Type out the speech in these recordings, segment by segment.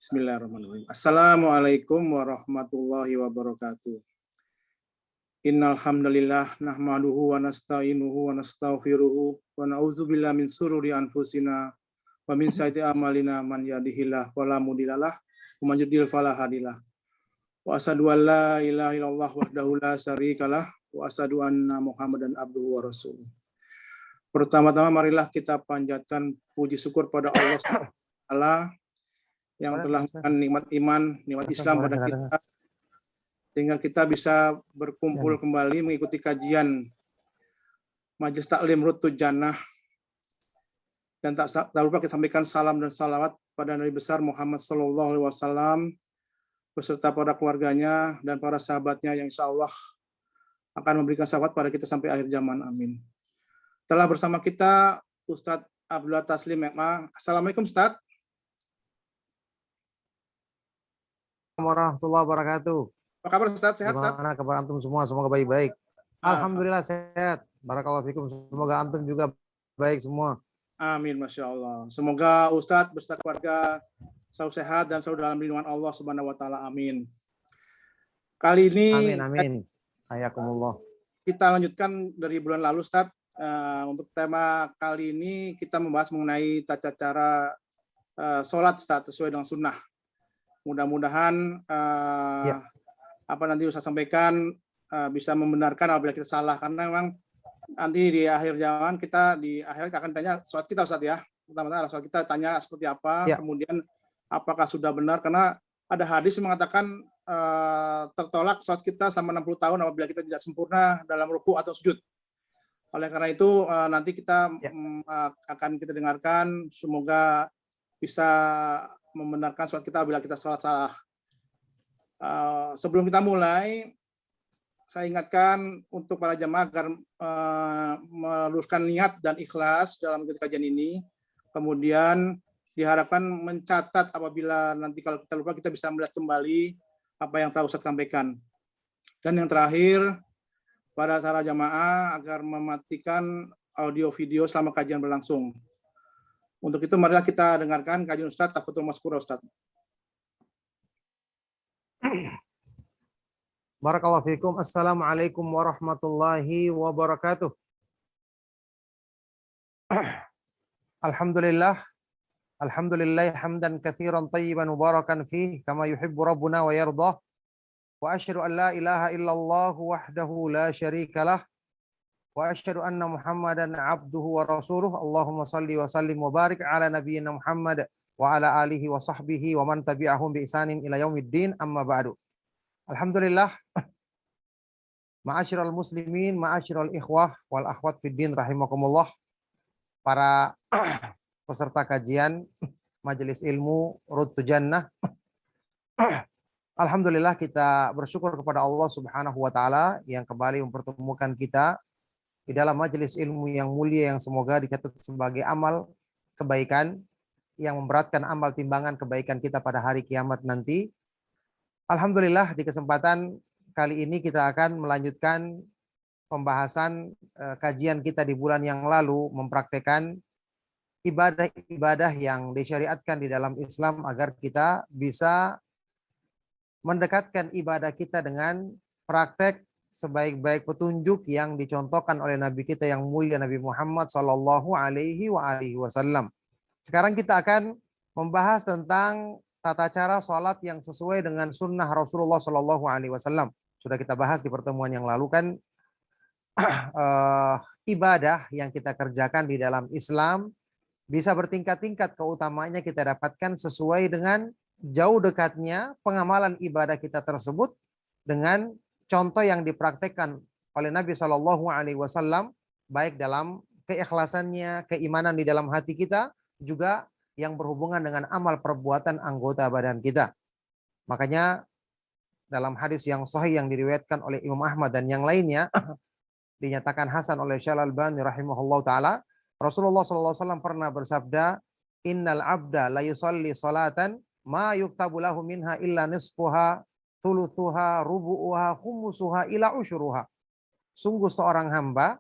Bismillahirrahmanirrahim. Assalamualaikum warahmatullahi wabarakatuh. Innal hamdalillah nahmaduhu wa nasta'inuhu wa nastaghfiruhu wa na'udzubillahi min sururi anfusina wa min sayyiati a'malina man yahdihillahu fala mudhillalah wa man yudhlil fala hadiyalah. Wa asyhadu an la ilaha illallah wahdahu la syarikalah wa asyhadu anna Muhammadan abduhu wa rasuluh. Pertama-tama marilah kita panjatkan puji syukur pada Allah Subhanahu yang telah memberikan nikmat iman, nikmat Islam pada kita, sehingga kita bisa berkumpul kembali mengikuti kajian Majelis Taklim Ruttu Jannah. Dan tak lupa kita sampaikan salam dan salawat pada Nabi besar Muhammad SAW beserta para keluarganya dan para sahabatnya yang insya Allah akan memberikan syafaat pada kita sampai akhir zaman. Amin. Telah bersama kita Ustadz Abdullah Taslim Mekma. Assalamualaikum Ustadz. Warahmatullahi wabarakatuh. Apa kabar Ustaz? Sehat? Gimana kabar antum semua? Semoga baik-baik. Alhamdulillah sehat. Barakallahu fikum. Semoga antum juga baik semua. Amin, Masya Allah. Semoga Ustadz beserta keluarga selalu sehat dan selalu dalam lindungan Allah Subhanahu Wa Taala. Amin. Kali ini Amin. Hayakumullah. Kita lanjutkan dari bulan lalu Ustadz. Untuk tema kali ini kita membahas mengenai tata cara sholat Ustadz sesuai dengan sunnah. Mudah-mudahan apa nanti Ustaz sampaikan bisa membenarkan apabila kita salah, karena memang nanti di akhir zaman kita di akhirat akan tanya sholat kita Ustaz ya. Pertama-tama sholat kita tanya seperti apa, kemudian apakah sudah benar, karena ada hadis yang mengatakan tertolak sholat kita selama 60 tahun apabila kita tidak sempurna dalam ruku atau sujud. Oleh karena itu nanti kita akan kita dengarkan, semoga bisa membenarkan sholat kita bila kita sholat salah. Sebelum kita mulai, saya ingatkan untuk para jamaah agar meluruskan niat dan ikhlas dalam kajian ini. Kemudian diharapkan mencatat apabila nanti kalau kita lupa kita bisa melihat kembali apa yang telah Ustaz sampaikan. Dan yang terakhir, para jamaah agar mematikan audio video selama kajian berlangsung. Untuk itu marilah kita dengarkan kajian Ustaz Tafadhol Mashkura Ustaz. Barakallahu fikum. Assalamualaikum warahmatullahi wabarakatuh. Alhamdulillah. Alhamdulillah hamdan katsiran tayyiban mubarakan fih kama yuhibbu rabbuna wa yardah. Wa asyhadu an la ilaha illallah wahdahu la syarikalah. Wa asyhadu anna Muhammadan abduhu wa rasuluh. Allahumma salli wa sallim wa barik ala nabiyyina Muhammad wa ala alihi wa sahbihi wa man tabi'ahum bi ihsanin ila yaumiddin, amma ba'du. Alhamdulillah. Ma'asyiral muslimin, ma'asyiral ikhwah wal akhwat fid din rahimakumullah. Para peserta kajian Majelis Ilmu Ruttu Jannah. Alhamdulillah kita bersyukur kepada Allah Subhanahu wa taala yang kembali mempertemukan kita di dalam majelis ilmu yang mulia yang semoga dicatat sebagai amal kebaikan yang memberatkan amal timbangan kebaikan kita pada hari kiamat nanti. Alhamdulillah di kesempatan kali ini kita akan melanjutkan pembahasan kajian kita di bulan yang lalu, mempraktekkan ibadah-ibadah yang disyariatkan di dalam Islam agar kita bisa mendekatkan ibadah kita dengan praktek sebaik-baik petunjuk yang dicontohkan oleh Nabi kita yang mulia Nabi Muhammad Sallallahu Alaihi Wasallam. Sekarang kita akan membahas tentang tata cara sholat yang sesuai dengan sunnah Rasulullah Sallallahu Alaihi Wasallam. Sudah kita bahas di pertemuan yang lalu kan ibadah yang kita kerjakan di dalam Islam bisa bertingkat-tingkat keutamaannya kita dapatkan sesuai dengan jauh dekatnya pengamalan ibadah kita tersebut dengan contoh yang dipraktekkan oleh Nabi Shallallahu Alaihi Wasallam, baik dalam keikhlasannya, keimanan di dalam hati kita, juga yang berhubungan dengan amal perbuatan anggota badan kita. Makanya dalam hadis yang sahih yang diriwayatkan oleh Imam Ahmad dan yang lainnya, dinyatakan hasan oleh Syekh Al-Albani rahimahullah taala, Rasulullah Shallallahu Alaihi Wasallam pernah bersabda, Innal abda la yusalli salatan ma yuktabu lahu minha illa nisfuha thuluthuha rubu'uha khumusuha ila usyuruha. Sungguh seorang hamba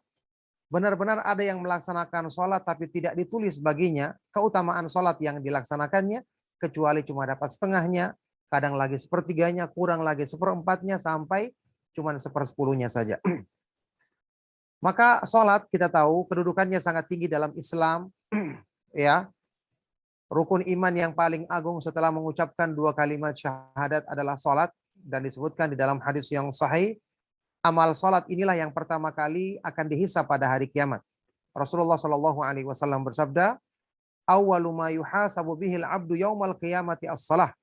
benar-benar ada yang melaksanakan sholat tapi tidak ditulis baginya keutamaan sholat yang dilaksanakannya kecuali cuma dapat setengahnya, kadang lagi sepertiganya, kurang lagi seperempatnya, sampai cuma sepersepuluhnya saja. Maka sholat kita tahu kedudukannya sangat tinggi dalam Islam, ya. Rukun iman yang paling agung setelah mengucapkan 2 kalimat syahadat adalah sholat, dan disebutkan di dalam hadis yang sahih, amal sholat inilah yang pertama kali akan dihisab pada hari kiamat. Rasulullah Shallallahu Alaihi Wasallam bersabda, "Awwalu ma yuhasabu bihil abdu yaumal qiyamati as-shalah."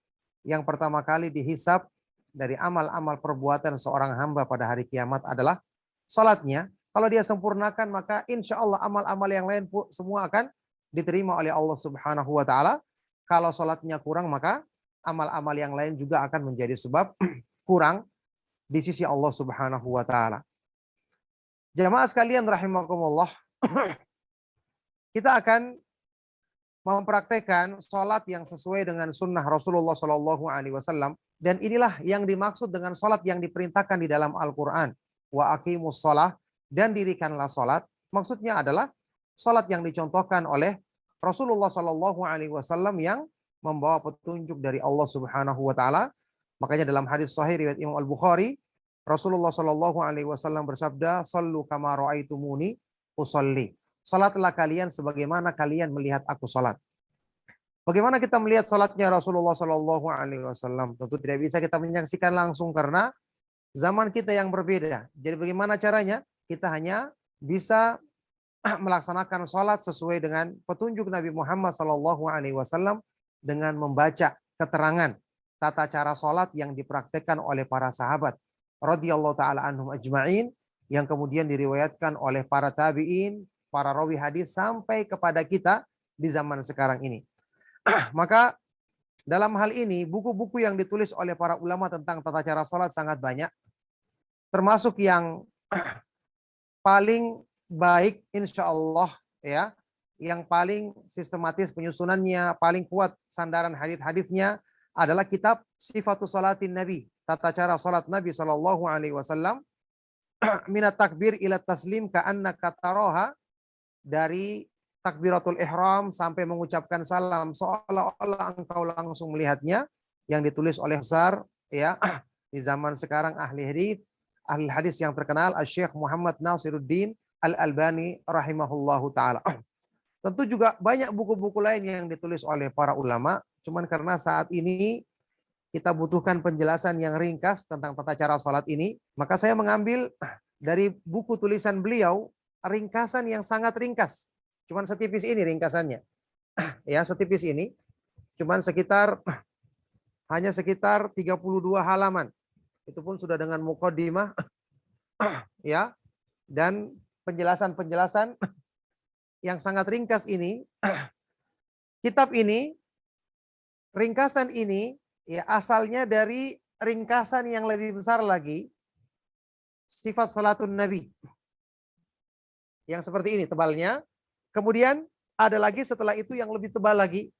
Yang pertama kali dihisab dari amal-amal perbuatan seorang hamba pada hari kiamat adalah sholatnya. Kalau dia sempurnakan, maka insya Allah amal-amal yang lain semua akan diterima oleh Allah Subhanahu wa taala. Kalau sholatnya kurang, maka amal-amal yang lain juga akan menjadi sebab kurang di sisi Allah Subhanahu wa taala. Jamaah sekalian rahimakumullah, kita akan mempraktekkan sholat yang sesuai dengan sunnah Rasulullah Shallallahu Alaihi Wasallam, dan inilah yang dimaksud dengan sholat yang diperintahkan di dalam Al-Quran. Wa aqimus sholah, dan dirikanlah sholat. Maksudnya adalah sholat yang dicontohkan oleh Rasulullah Shallallahu Alaihi Wasallam yang membawa petunjuk dari Allah Subhanahu Wa Taala. Makanya dalam hadis sahih riwayat Imam Al-Bukhari, Rasulullah Shallallahu Alaihi Wasallam bersabda, "Sallu kama ra'aitumuni usolli." Salatlah kalian sebagaimana kalian melihat aku salat. Bagaimana kita melihat salatnya Rasulullah Shallallahu Alaihi Wasallam? Tentu tidak bisa kita menyaksikan langsung karena zaman kita yang berbeda. Jadi bagaimana caranya? Kita hanya bisa melaksanakan salat sesuai dengan petunjuk Nabi Muhammad Shallallahu Alaihi Wasallam dengan membaca keterangan tata cara salat yang dipraktekkan oleh para sahabat radhiyallahu taala anhum ajma'in, yang kemudian diriwayatkan oleh para tabi'in, para rawi hadis sampai kepada kita di zaman sekarang ini. Maka dalam hal ini buku-buku yang ditulis oleh para ulama tentang tata cara salat sangat banyak. Termasuk yang paling baik insya Allah, ya, yang paling sistematis penyusunannya, paling kuat sandaran hadis-hadisnya adalah kitab Sifatus Salatin Nabi, tata cara salat Nabi Shallallahu Alaihi Wasallam, minat takbir ila taslim ka'annaka taraha, dari takbiratul ihram sampai mengucapkan salam seolah-olah engkau langsung melihatnya, yang ditulis oleh besar, ya, di zaman sekarang ahli hadis yang terkenal Syekh Muhammad Nasiruddin Al-Albani rahimahullahu taala. Tentu juga banyak buku-buku lain yang ditulis oleh para ulama, cuman karena saat ini kita butuhkan penjelasan yang ringkas tentang tata cara salat ini, maka saya mengambil dari buku tulisan beliau ringkasan yang sangat ringkas. Cuman setipis ini ringkasannya. Ya, setipis ini. Cuman hanya sekitar 32 halaman. Itu pun sudah dengan muqaddimah, ya. Dan penjelasan-penjelasan yang sangat ringkas ini. Kitab ini, ringkasan ini, ya, asalnya dari ringkasan yang lebih besar lagi, Sifat Salatun Nabi, yang seperti ini tebalnya. Kemudian ada lagi setelah itu yang lebih tebal lagi,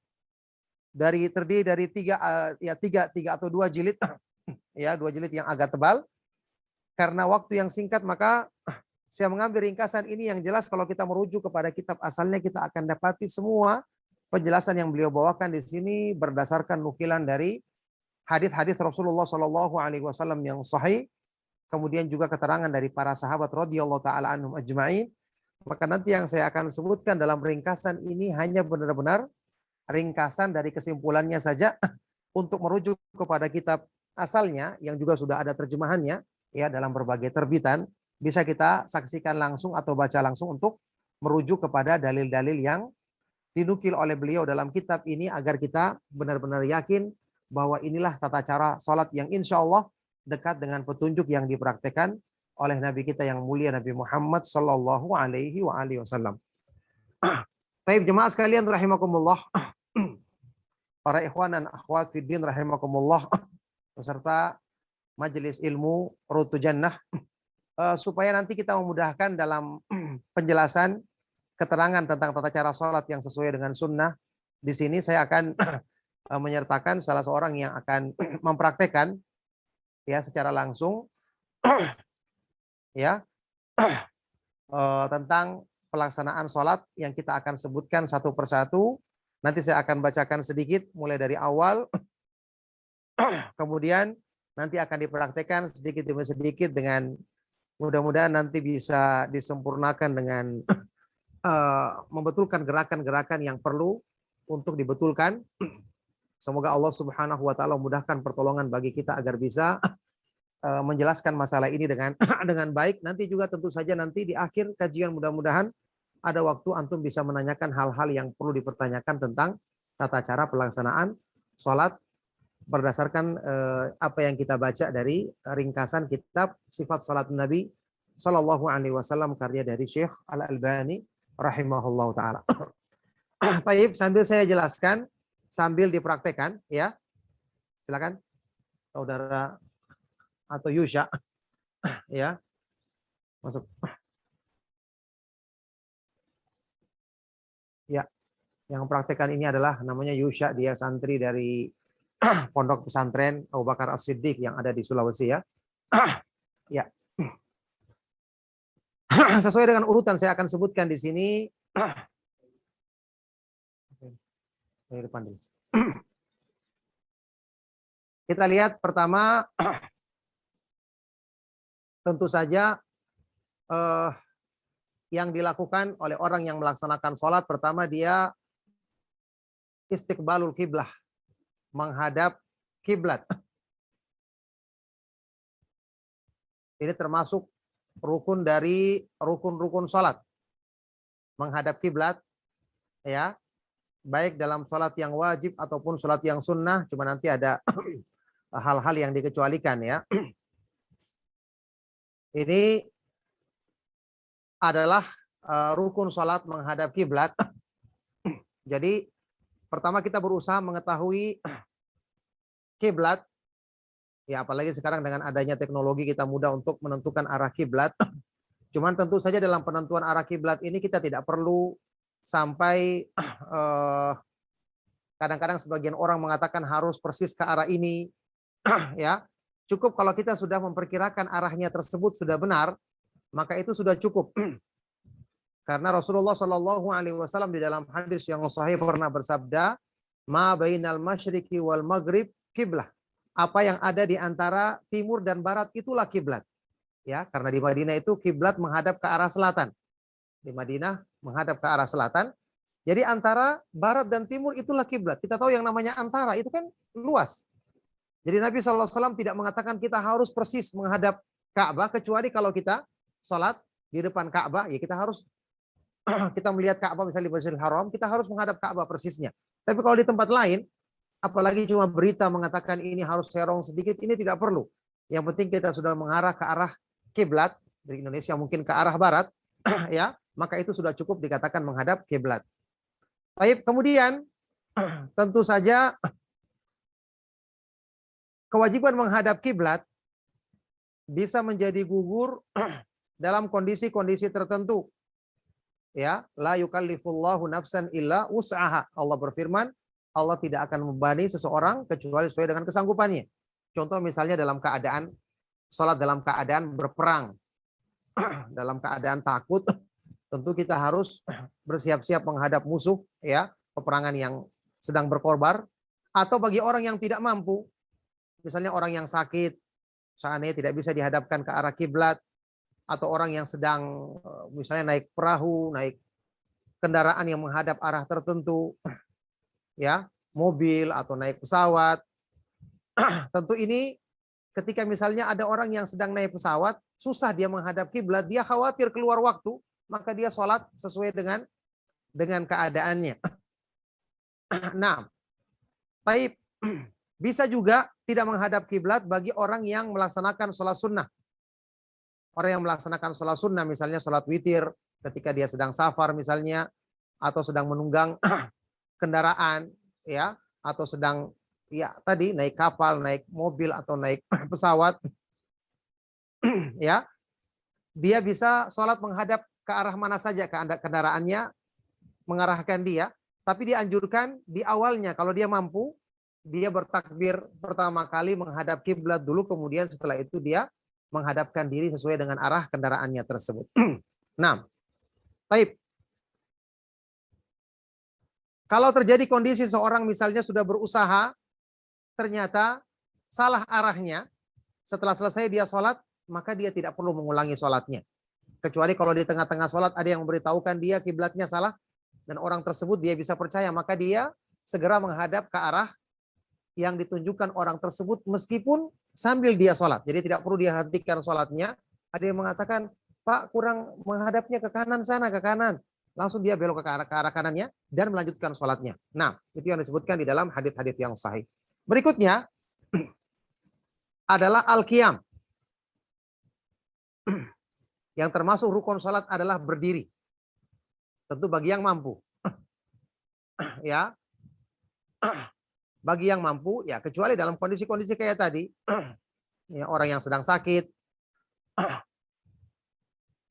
terdiri dari tiga atau 2 jilid, ya, 2 jilid yang agak tebal. Karena waktu yang singkat, maka saya mengambil ringkasan ini. Yang jelas kalau kita merujuk kepada kitab asalnya, kita akan dapati semua penjelasan yang beliau bawakan di sini berdasarkan nukilan dari hadis-hadis Rasulullah Shallallahu Alaihi Wasallam yang sahih, kemudian juga keterangan dari para sahabat radhiyallahu taala anhum ajma'in. Maka nanti yang saya akan sebutkan dalam ringkasan ini hanya benar-benar ringkasan dari kesimpulannya saja untuk merujuk kepada kitab asalnya yang juga sudah ada terjemahannya, ya, dalam berbagai terbitan. Bisa kita saksikan langsung atau baca langsung untuk merujuk kepada dalil-dalil yang dinukil oleh beliau dalam kitab ini, agar kita benar-benar yakin bahwa inilah tata cara salat yang insya Allah dekat dengan petunjuk yang dipraktekkan oleh Nabi kita yang mulia Nabi Muhammad Sallallahu Alaihi Wasallam. Baik jemaah sekalian rahimakumullah, para ikhwan dan akhwat fiddin rahimakumullah, beserta majelis ilmu Rutu Jannah, supaya nanti kita memudahkan dalam penjelasan keterangan tentang tata cara salat yang sesuai dengan sunnah. Di sini saya akan menyertakan salah seorang yang akan mempraktekkan, ya, secara langsung, ya, tentang pelaksanaan sholat yang kita akan sebutkan satu persatu Nanti saya akan bacakan sedikit mulai dari awal, kemudian nanti akan dipraktekkan sedikit demi sedikit dengan mudah-mudahan nanti bisa disempurnakan dengan membetulkan gerakan-gerakan yang perlu untuk dibetulkan. Semoga Allah Subhanahu wa taala memudahkan pertolongan bagi kita agar bisa menjelaskan masalah ini dengan dengan baik. Nanti juga tentu saja nanti di akhir kajian mudah-mudahan ada waktu antum bisa menanyakan hal-hal yang perlu dipertanyakan tentang tata cara pelaksanaan sholat berdasarkan apa yang kita baca dari ringkasan kitab Sifat Salat Nabi Sallallahu Alaihi Wasallam karya dari Syekh Al-Albani rahimahullah taala. Baik, sambil saya jelaskan, sambil dipraktekkan, ya. Silakan, saudara atau Yusha, ya, masuk. Ya, yang praktekkan ini adalah namanya Yusha, dia santri dari Pondok Pesantren Abu Bakar As-Siddiq yang ada di Sulawesi, ya. Ya. Sesuai dengan urutan saya akan sebutkan di sini. Dari depan dulu. Kita lihat pertama, tentu saja yang dilakukan oleh orang yang melaksanakan sholat, pertama dia istiqbalul kiblah, menghadap kiblat. Ini termasuk rukun dari rukun-rukun sholat, menghadap kiblat, ya, baik dalam sholat yang wajib ataupun sholat yang sunnah. Cuma nanti ada hal-hal yang dikecualikan, ya. Ini adalah rukun sholat menghadap kiblat. Jadi pertama kita berusaha mengetahui kiblat. Ya, apalagi sekarang dengan adanya teknologi kita mudah untuk menentukan arah kiblat. Cuman tentu saja dalam penentuan arah kiblat ini kita tidak perlu sampai kadang-kadang sebagian orang mengatakan harus persis ke arah ini. Ya, cukup kalau kita sudah memperkirakan arahnya tersebut sudah benar, maka itu sudah cukup. Karena Rasulullah Shallallahu Alaihi Wasallam di dalam hadis yang sahih pernah bersabda, "Ma bainal masyriqi wal maghrib kiblah." Apa yang ada di antara timur dan barat itulah kiblat. Ya, karena di Madinah itu kiblat menghadap ke arah selatan. Di Madinah menghadap ke arah selatan. Jadi antara barat dan timur itulah kiblat. Kita tahu yang namanya antara itu kan luas. Jadi Nabi SAW tidak mengatakan kita harus persis menghadap Ka'bah, kecuali kalau kita sholat di depan Ka'bah, ya kita harus kita melihat Ka'bah misalnya di Masjidil Haram, kita harus menghadap Ka'bah persisnya. Tapi kalau di tempat lain, apalagi cuma berita mengatakan ini harus serong sedikit, ini tidak perlu. Yang penting kita sudah mengarah ke arah kiblat, di Indonesia mungkin ke arah barat, ya, maka itu sudah cukup dikatakan menghadap kiblat. Baik, kemudian tentu saja kewajiban menghadap kiblat bisa menjadi gugur dalam kondisi-kondisi tertentu. Ya, la yukallifullahu nafsan illa wus'aha. Allah berfirman, Allah tidak akan membebani seseorang kecuali sesuai dengan kesanggupannya. Contoh misalnya dalam keadaan sholat dalam keadaan berperang, dalam keadaan takut, tentu kita harus bersiap-siap menghadap musuh, ya, peperangan yang sedang berkorban. Atau bagi orang yang tidak mampu, misalnya orang yang sakit, seandainya tidak bisa dihadapkan ke arah kiblat, atau orang yang sedang misalnya naik perahu, naik kendaraan yang menghadap arah tertentu, ya, mobil atau naik pesawat. Tentu ini ketika misalnya ada orang yang sedang naik pesawat, susah dia menghadap kiblat, dia khawatir keluar waktu, maka dia sholat sesuai dengan keadaannya. Nah, baik, bisa juga tidak menghadap kiblat bagi orang yang melaksanakan sholat sunnah. Orang yang melaksanakan sholat sunnah, misalnya sholat witir, ketika dia sedang safar misalnya, atau sedang menunggang kendaraan, ya, atau sedang, ya, tadi naik kapal, naik mobil, atau naik pesawat, ya, dia bisa sholat menghadap ke arah mana saja kendaraannya, mengarahkan dia, tapi dianjurkan di awalnya, kalau dia mampu, dia bertakbir pertama kali menghadap kiblat dulu, kemudian setelah itu dia menghadapkan diri sesuai dengan arah kendaraannya tersebut. Nah, baik. Kalau terjadi kondisi seorang misalnya sudah berusaha, ternyata salah arahnya, setelah selesai dia sholat, maka dia tidak perlu mengulangi sholatnya. Kecuali kalau di tengah-tengah sholat ada yang memberitahukan dia kiblatnya salah, dan orang tersebut dia bisa percaya, maka dia segera menghadap ke arah yang ditunjukkan orang tersebut meskipun sambil dia sholat. Jadi tidak perlu dia hentikan sholatnya. Ada yang mengatakan, Pak kurang menghadapnya ke kanan sana, ke kanan. Langsung dia belok ke arah kanannya dan melanjutkan sholatnya. Nah, itu yang disebutkan di dalam hadis-hadis yang sahih. Berikutnya adalah al-qiyam. Yang termasuk rukun sholat adalah berdiri. Tentu bagi yang mampu. Ya. Bagi yang mampu, ya kecuali dalam kondisi-kondisi kayak tadi, ya, orang yang sedang sakit,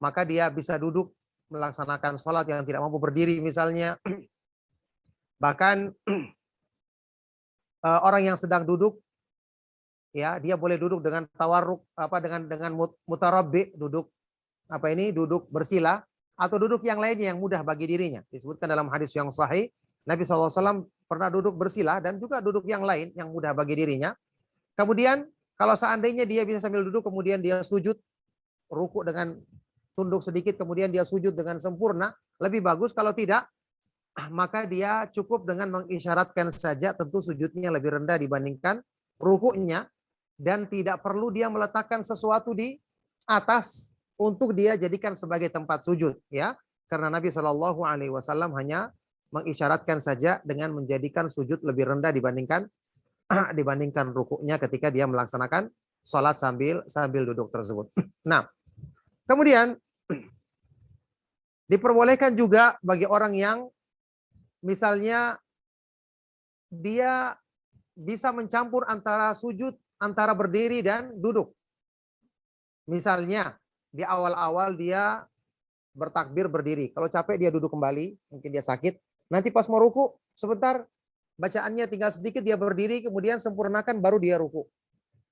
maka dia bisa duduk melaksanakan sholat yang tidak mampu berdiri misalnya. Bahkan orang yang sedang duduk, ya dia boleh duduk dengan tawarruk, dengan mutarabbi, duduk duduk bersila, atau duduk yang lainnya yang mudah bagi dirinya. Disebutkan dalam hadis yang sahih, Nabi SAW pernah duduk bersila dan juga duduk yang lain yang mudah bagi dirinya. Kemudian kalau seandainya dia bisa sambil duduk, kemudian dia sujud, rukuk dengan tunduk sedikit, kemudian dia sujud dengan sempurna, lebih bagus. Kalau tidak, maka dia cukup dengan mengisyaratkan saja, tentu sujudnya lebih rendah dibandingkan rukuknya, dan tidak perlu dia meletakkan sesuatu di atas untuk dia jadikan sebagai tempat sujud, ya. Karena Nabi SAW hanya mengisyaratkan saja dengan menjadikan sujud lebih rendah dibandingkan rukuknya ketika dia melaksanakan sholat sambil duduk tersebut. Nah, kemudian diperbolehkan juga bagi orang yang misalnya dia bisa mencampur antara sujud, antara berdiri dan duduk. Misalnya di awal-awal dia bertakbir berdiri, kalau capek dia duduk kembali, mungkin dia sakit. Nanti pas mau ruku, sebentar bacaannya tinggal sedikit, dia berdiri, kemudian sempurnakan, baru dia ruku.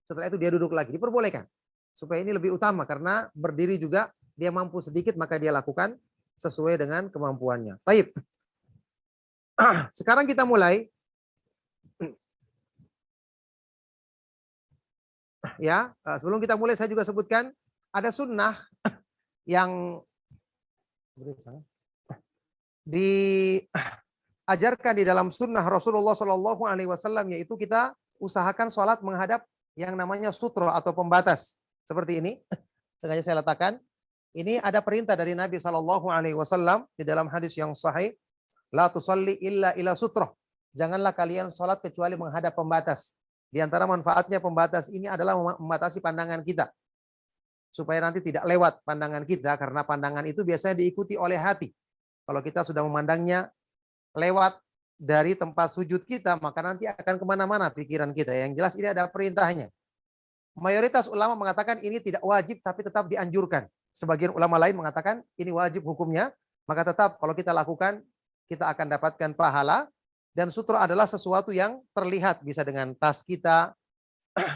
Setelah itu dia duduk lagi, diperbolehkan. Supaya ini lebih utama, karena berdiri juga dia mampu sedikit, maka dia lakukan sesuai dengan kemampuannya. Baik. Sekarang kita mulai. Ya, sebelum kita mulai saya juga sebutkan, ada sunnah yang diajarkan di dalam sunnah Rasulullah SAW, yaitu kita usahakan sholat menghadap yang namanya sutra atau pembatas seperti ini. Sengaja saya letakkan. Ini ada perintah dari Nabi SAW di dalam hadis yang sahih, la tusalli illa ila sutra. Janganlah kalian sholat kecuali menghadap pembatas. Di antara manfaatnya pembatas ini adalah membatasi pandangan kita, supaya nanti tidak lewat pandangan kita, karena pandangan itu biasanya diikuti oleh hati. Kalau kita sudah memandangnya lewat dari tempat sujud kita, maka nanti akan kemana-mana pikiran kita. Yang jelas ini ada perintahnya. Mayoritas ulama mengatakan ini tidak wajib, tapi tetap dianjurkan. Sebagian ulama lain mengatakan ini wajib hukumnya, maka tetap kalau kita lakukan, kita akan dapatkan pahala. Dan sutra adalah sesuatu yang terlihat, bisa dengan tas kita,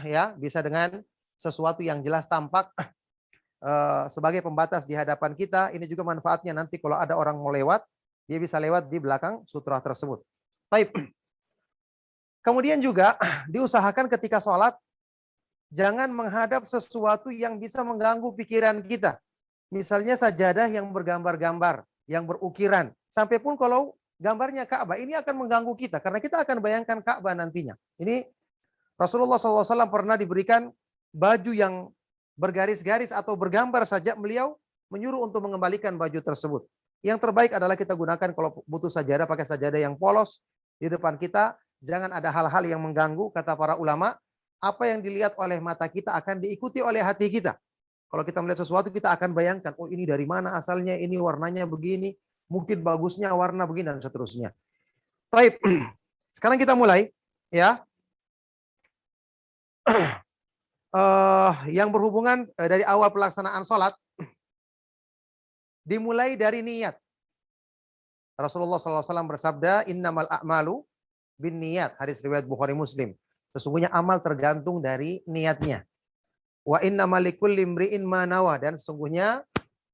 ya, bisa dengan sesuatu yang jelas tampak sebagai pembatas di hadapan kita. Ini juga manfaatnya nanti kalau ada orang mau lewat, dia bisa lewat di belakang sutra tersebut. Baik. Kemudian juga diusahakan ketika sholat, jangan menghadap sesuatu yang bisa mengganggu pikiran kita. Misalnya sajadah yang bergambar-gambar, yang berukiran. Sampai pun kalau gambarnya Ka'bah, ini akan mengganggu kita, karena kita akan bayangkan Ka'bah nantinya. Ini Rasulullah SAW pernah diberikan baju yang bergaris-garis atau bergambar saja, beliau menyuruh untuk mengembalikan baju tersebut. Yang terbaik adalah kita gunakan kalau butuh sajadah, pakai sajadah yang polos di depan kita. Jangan ada hal-hal yang mengganggu. Kata para ulama, apa yang dilihat oleh mata kita akan diikuti oleh hati kita. Kalau kita melihat sesuatu, kita akan bayangkan, oh ini dari mana asalnya, ini warnanya begini, mungkin bagusnya warna begini, dan seterusnya. Baik, sekarang kita mulai, ya. Yang berhubungan dari awal pelaksanaan sholat, dimulai dari niat. Rasulullah SAW bersabda, innamal a'malu bin niat, hadis riwayat Bukhari Muslim. Sesungguhnya amal tergantung dari niatnya. Wa innamal likulli imri'in ma nawa, dan sesungguhnya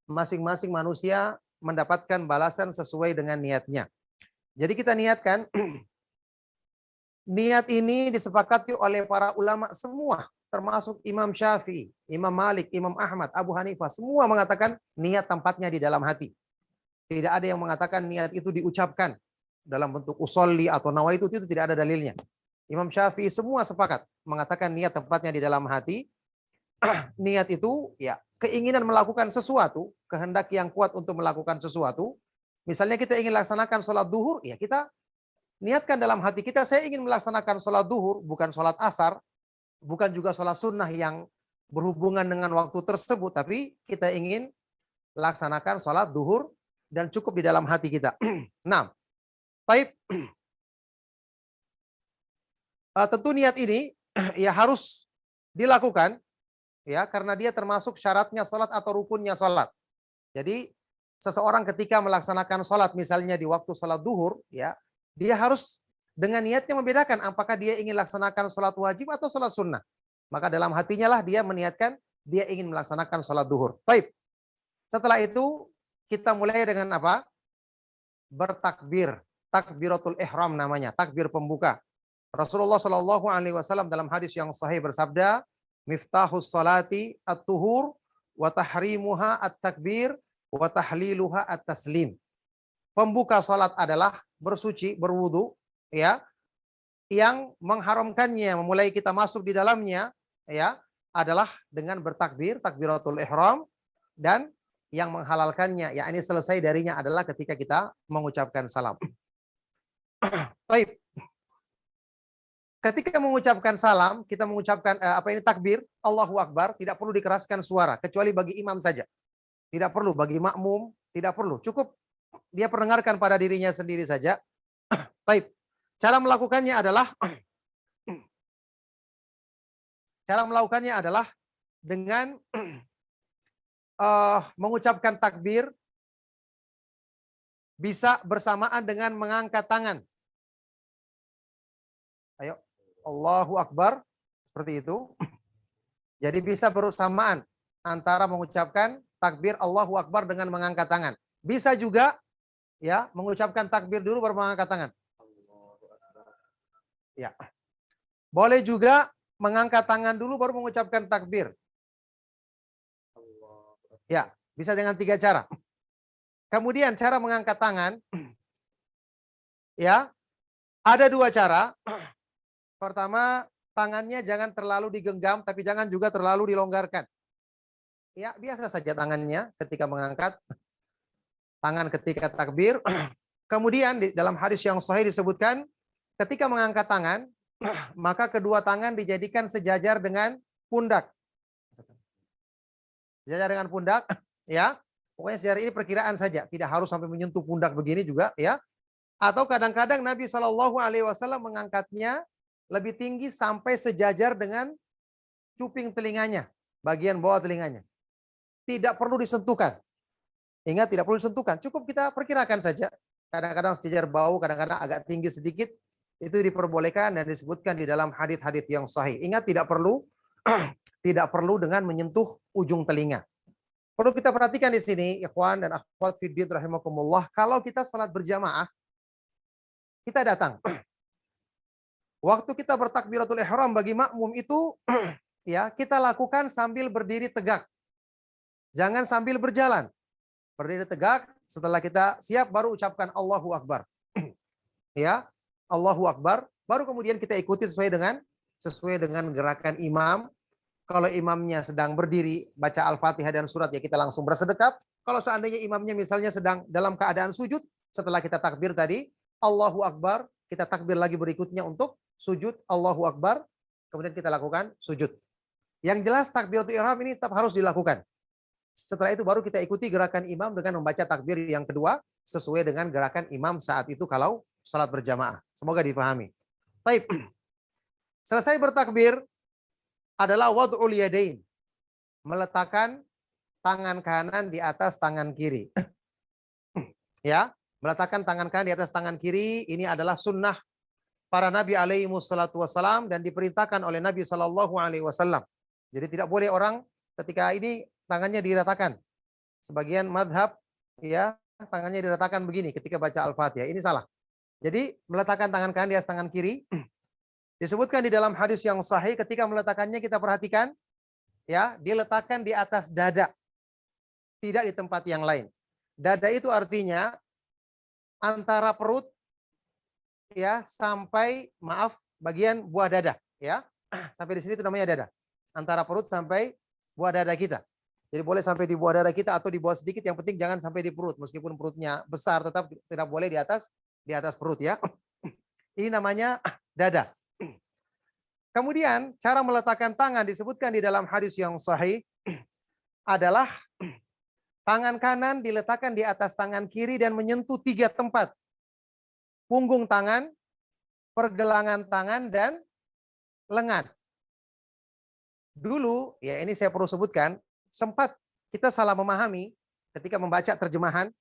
masing-masing manusia mendapatkan balasan sesuai dengan niatnya. Jadi kita niatkan, niat ini disepakati oleh para ulama semua, termasuk Imam Syafi'i, Imam Malik, Imam Ahmad, Abu Hanifah, semua mengatakan niat tempatnya di dalam hati. Tidak ada yang mengatakan niat itu diucapkan dalam bentuk usolli atau nawaitu, itu tidak ada dalilnya. Imam Syafi'i semua sepakat mengatakan niat tempatnya di dalam hati. Niat itu ya keinginan melakukan sesuatu, kehendak yang kuat untuk melakukan sesuatu. Misalnya kita ingin laksanakan sholat duhur, ya kita niatkan dalam hati kita, saya ingin melaksanakan sholat duhur, bukan sholat asar, bukan juga sholat sunnah yang berhubungan dengan waktu tersebut, tapi kita ingin laksanakan sholat duhur dan cukup di dalam hati kita. Nah, baik. Tentu niat ini ya harus dilakukan ya karena dia termasuk syaratnya sholat atau rukunnya sholat. Jadi seseorang ketika melaksanakan sholat misalnya di waktu sholat duhur, ya dia harus dengan niatnya membedakan apakah dia ingin laksanakan sholat wajib atau sholat sunnah. Maka dalam hatinya lah dia meniatkan dia ingin melaksanakan sholat duhur. Baik. Setelah itu kita mulai dengan apa? Bertakbir. Takbiratul ihram namanya, takbir pembuka. Rasulullah Shallallahu Alaihi Wasallam dalam hadis yang sahih bersabda, miftahus salati at-tuhur wa tahrimuha at-takbir wa tahliluha at-taslim. Pembuka salat adalah bersuci, berwudu, ya. Yang mengharamkannya, memulai kita masuk di dalamnya, ya, adalah dengan bertakbir, takbiratul ihram, dan yang menghalalkannya, ya ini selesai darinya adalah ketika kita mengucapkan salam. Baik. Ketika mengucapkan salam, kita mengucapkan takbir, Allahu Akbar, tidak perlu dikeraskan suara, kecuali bagi imam saja. Tidak perlu bagi makmum, tidak perlu. Cukup dia perdengarkan pada dirinya sendiri saja. Baik. Cara melakukannya adalah dengan mengucapkan takbir bisa bersamaan dengan mengangkat tangan. Ayo, Allahu Akbar, seperti itu. Jadi bisa bersamaan antara mengucapkan takbir Allahu Akbar dengan mengangkat tangan. Bisa juga ya mengucapkan takbir dulu baru mengangkat tangan. Ya. Boleh juga mengangkat tangan dulu baru mengucapkan takbir. Ya, bisa dengan 3 cara. Kemudian cara mengangkat tangan, ya, ada 2 cara. Pertama, tangannya jangan terlalu digenggam, tapi jangan juga terlalu dilonggarkan. Ya, biasa saja tangannya ketika mengangkat, tangan ketika takbir. Kemudian di dalam hadis yang sahih disebutkan, ketika mengangkat tangan, maka kedua tangan dijadikan sejajar dengan pundak. Sejajar dengan pundak, ya. Pokoknya sejarah ini perkiraan saja, tidak harus sampai menyentuh pundak begini juga, ya. Atau kadang-kadang Nabi Shallallahu Alaihi Wasallam mengangkatnya lebih tinggi sampai sejajar dengan cuping telinganya, bagian bawah telinganya. Tidak perlu disentuhkan. Ingat, tidak perlu disentuhkan. Cukup kita perkirakan saja. Kadang-kadang sejajar bau, kadang-kadang agak tinggi sedikit. Itu diperbolehkan dan disebutkan di dalam hadis-hadis yang sahih. Ingat, tidak perlu dengan menyentuh ujung telinga. Perlu kita perhatikan di sini, ikhwan dan akhwat fiddin rahimakumullah, kalau kita salat berjamaah, kita datang. Waktu kita bertakbiratul ihram bagi makmum itu ya kita lakukan sambil berdiri tegak. Jangan sambil berjalan. Berdiri tegak, setelah kita siap baru ucapkan Allahu Akbar. Ya, Allahu Akbar, baru kemudian kita ikuti sesuai dengan gerakan imam. Kalau imamnya sedang berdiri baca Al-Fatihah dan surat, ya kita langsung bersedekap. Kalau seandainya imamnya misalnya sedang dalam keadaan sujud, setelah kita takbir tadi Allahu Akbar, kita takbir lagi berikutnya untuk sujud Allahu Akbar, kemudian kita lakukan sujud. Yang jelas takbiratul ihram ini tetap harus dilakukan. Setelah itu baru kita ikuti gerakan imam dengan membaca takbir yang kedua sesuai dengan gerakan imam saat itu kalau salat berjamaah. Semoga dipahami. Baik. Selesai bertakbir adalah wad'ul yadain. Meletakkan tangan kanan di atas tangan kiri. Ya, meletakkan tangan kanan di atas tangan kiri ini adalah sunnah para nabi alaihi wassalatu wassalam dan diperintahkan oleh Nabi sallallahu alaihi wasallam. Jadi tidak boleh orang ketika ini tangannya diratakan. Sebagian madhab ya tangannya diratakan begini ketika baca Al-Fatihah. Ini salah. Jadi meletakkan tangan kanan di atas tangan kiri. Disebutkan di dalam hadis yang sahih ketika meletakkannya kita perhatikan ya, diletakkan di atas dada, tidak di tempat yang lain. Dada itu artinya antara perut ya sampai bagian buah dada ya. Sampai di sini itu namanya dada. Antara perut sampai buah dada kita. Jadi boleh sampai di buah dada kita atau di bawah sedikit, yang penting jangan sampai di perut. Meskipun perutnya besar tetap tidak boleh di atas perut ya. Ini namanya dada. Kemudian cara meletakkan tangan disebutkan di dalam hadis yang sahih adalah tangan kanan diletakkan di atas tangan kiri dan menyentuh 3 tempat. Punggung tangan, pergelangan tangan, dan lengan. Dulu, ya ini saya perlu sebutkan, sempat kita salah memahami ketika membaca terjemahan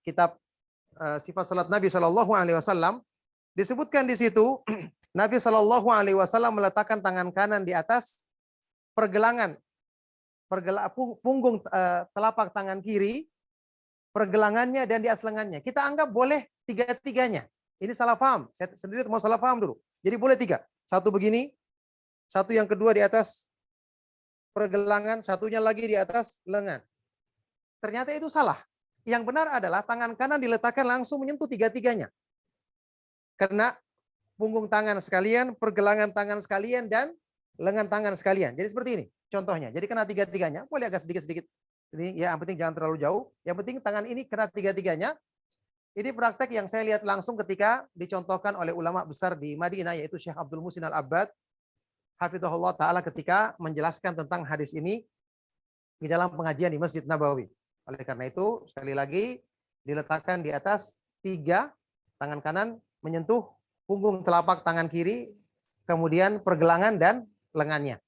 kitab sifat salat Nabi Shallallahu Alaihi Wasallam. Disebutkan di situ Nabi Shallallahu Alaihi Wasallam meletakkan tangan kanan di atas pergelangan, punggung telapak tangan kiri, pergelangannya dan di atas lengannya. Kita anggap boleh 3-tiganya. Ini salah paham. Saya sendiri mau salah paham dulu. Jadi boleh 3. Satu begini, satu yang kedua di atas pergelangan, satunya lagi di atas lengan. Ternyata itu salah. Yang benar adalah tangan kanan diletakkan langsung menyentuh 3-tiganya. Karena punggung tangan sekalian, pergelangan tangan sekalian, dan lengan tangan sekalian. Jadi seperti ini contohnya. Jadi kena 3-tiganya, boleh agak sedikit-sedikit. Ini ya, yang penting jangan terlalu jauh. Yang penting tangan ini kena 3-tiganya. Ini praktek yang saya lihat langsung ketika dicontohkan oleh ulama besar di Madinah, yaitu Syekh Abdul Muhsin Al-Abbad hafizahullah ta'ala ketika menjelaskan tentang hadis ini di dalam pengajian di Masjid Nabawi. Oleh karena itu, sekali lagi diletakkan di atas 3, tangan kanan menyentuh punggung telapak tangan kiri, kemudian pergelangan dan lengannya.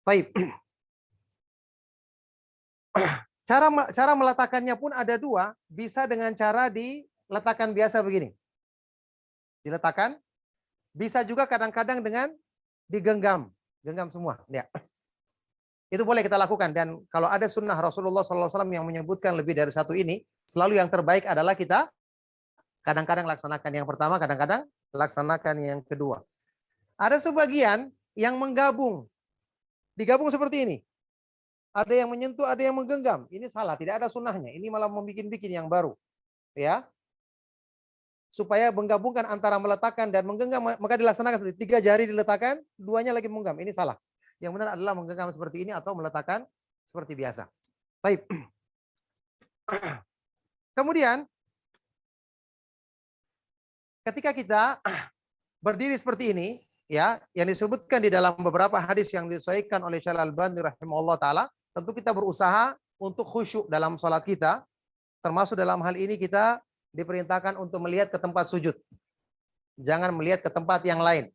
Baik. Cara meletakkannya pun ada 2, bisa dengan cara diletakkan biasa begini. Diletakkan, bisa juga kadang-kadang dengan digenggam. Genggam semua. Ya. Itu boleh kita lakukan. Dan kalau ada sunnah Rasulullah SAW yang menyebutkan lebih dari 1 ini, selalu yang terbaik adalah kita kadang-kadang laksanakan yang pertama, kadang-kadang laksanakan yang kedua. Ada sebagian yang menggabung. Digabung seperti ini. Ada yang menyentuh, ada yang menggenggam. Ini salah, tidak ada sunnahnya. Ini malah membikin-bikin yang baru. Ya. Supaya menggabungkan antara meletakkan dan menggenggam, maka dilaksanakan seperti 3 jari diletakkan, 2-nya lagi menggenggam. Ini salah. Yang benar adalah menggenggam seperti ini atau meletakkan seperti biasa. Baik. Kemudian ketika kita berdiri seperti ini, ya, yang disebutkan di dalam beberapa hadis yang disahihkan oleh Syekh Al-Albani rahimahullah taala, tentu kita berusaha untuk khusyuk dalam salat kita. Termasuk dalam hal ini kita diperintahkan untuk melihat ke tempat sujud. Jangan melihat ke tempat yang lain.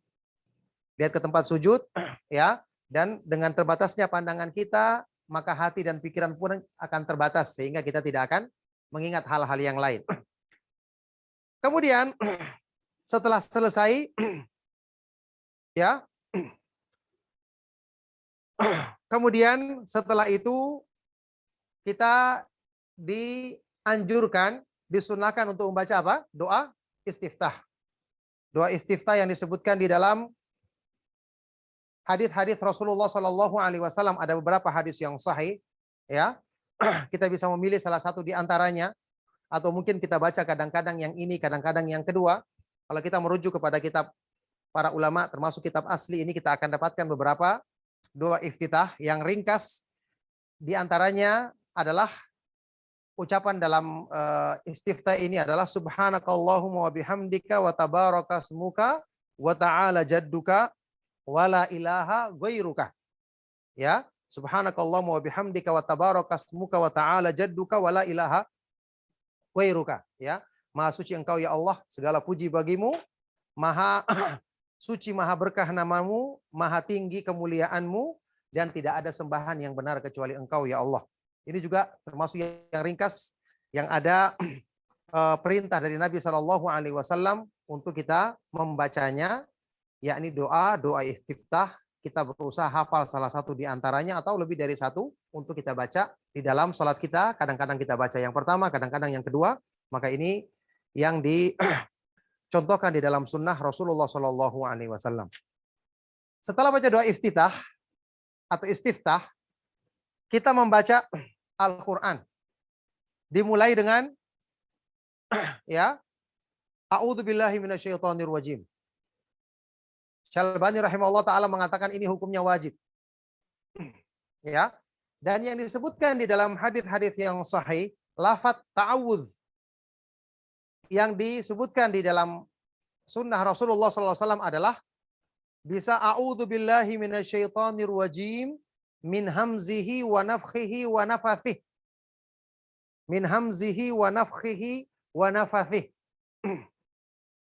Lihat ke tempat sujud, ya, dan dengan terbatasnya pandangan kita, maka hati dan pikiran pun akan terbatas sehingga kita tidak akan mengingat hal-hal yang lain. Kemudian setelah selesai, ya, kemudian setelah itu kita dianjurkan, disunahkan untuk membaca apa? Doa istiftah. Doa istiftah yang disebutkan di dalam hadis-hadis Rasulullah Shallallahu Alaihi Wasallam, ada beberapa hadis yang sahih, ya. Kita bisa memilih salah satu di antaranya, atau mungkin kita baca kadang-kadang yang ini, kadang-kadang yang kedua. Kalau kita merujuk kepada kitab para ulama, termasuk kitab asli ini, kita akan dapatkan beberapa doa iftitah yang ringkas. Di antaranya adalah ucapan dalam istiftah ini adalah subhanakallahumma wa bihamdika wa tabarakasmuka wa ta'ala jadduka wa la ilaha ghairuka. Ya, subhanakallahumma wa bihamdika wa tabarakasmuka wa ta'ala jadduka wa la ilaha ghairuka. Ya, maha suci engkau ya Allah, segala puji bagimu, maha suci, maha berkah namamu, maha tinggi kemuliaanmu, dan tidak ada sembahan yang benar kecuali engkau ya Allah. Ini juga termasuk yang ringkas yang ada perintah dari Nabi Shallallahu Alaihi Wasallam untuk kita membacanya, yakni doa istiftah. Kita berusaha hafal salah satu di antaranya atau lebih dari satu untuk kita baca di dalam salat kita. Kadang-kadang kita baca yang pertama, kadang-kadang yang kedua. Maka ini yang contohkan di dalam sunnah Rasulullah Shallallahu Alaihi Wasallam. Setelah baca doa iftitah atau istiftah, kita membaca Al-Quran. Dimulai dengan ya, A'udzubillahi minasyaitonir rajim. Syalbani rahimahullah taala mengatakan ini hukumnya wajib. Ya. Dan yang disebutkan di dalam hadis-hadis yang sahih, lafaz ta'awudz yang disebutkan di dalam sunnah Rasulullah SAW adalah bisa a'udzubillahi minasyaitonir rajim min hamzihi wa nafthihi wa nafathih. Min hamzihi wa nafthihi wa nafathih.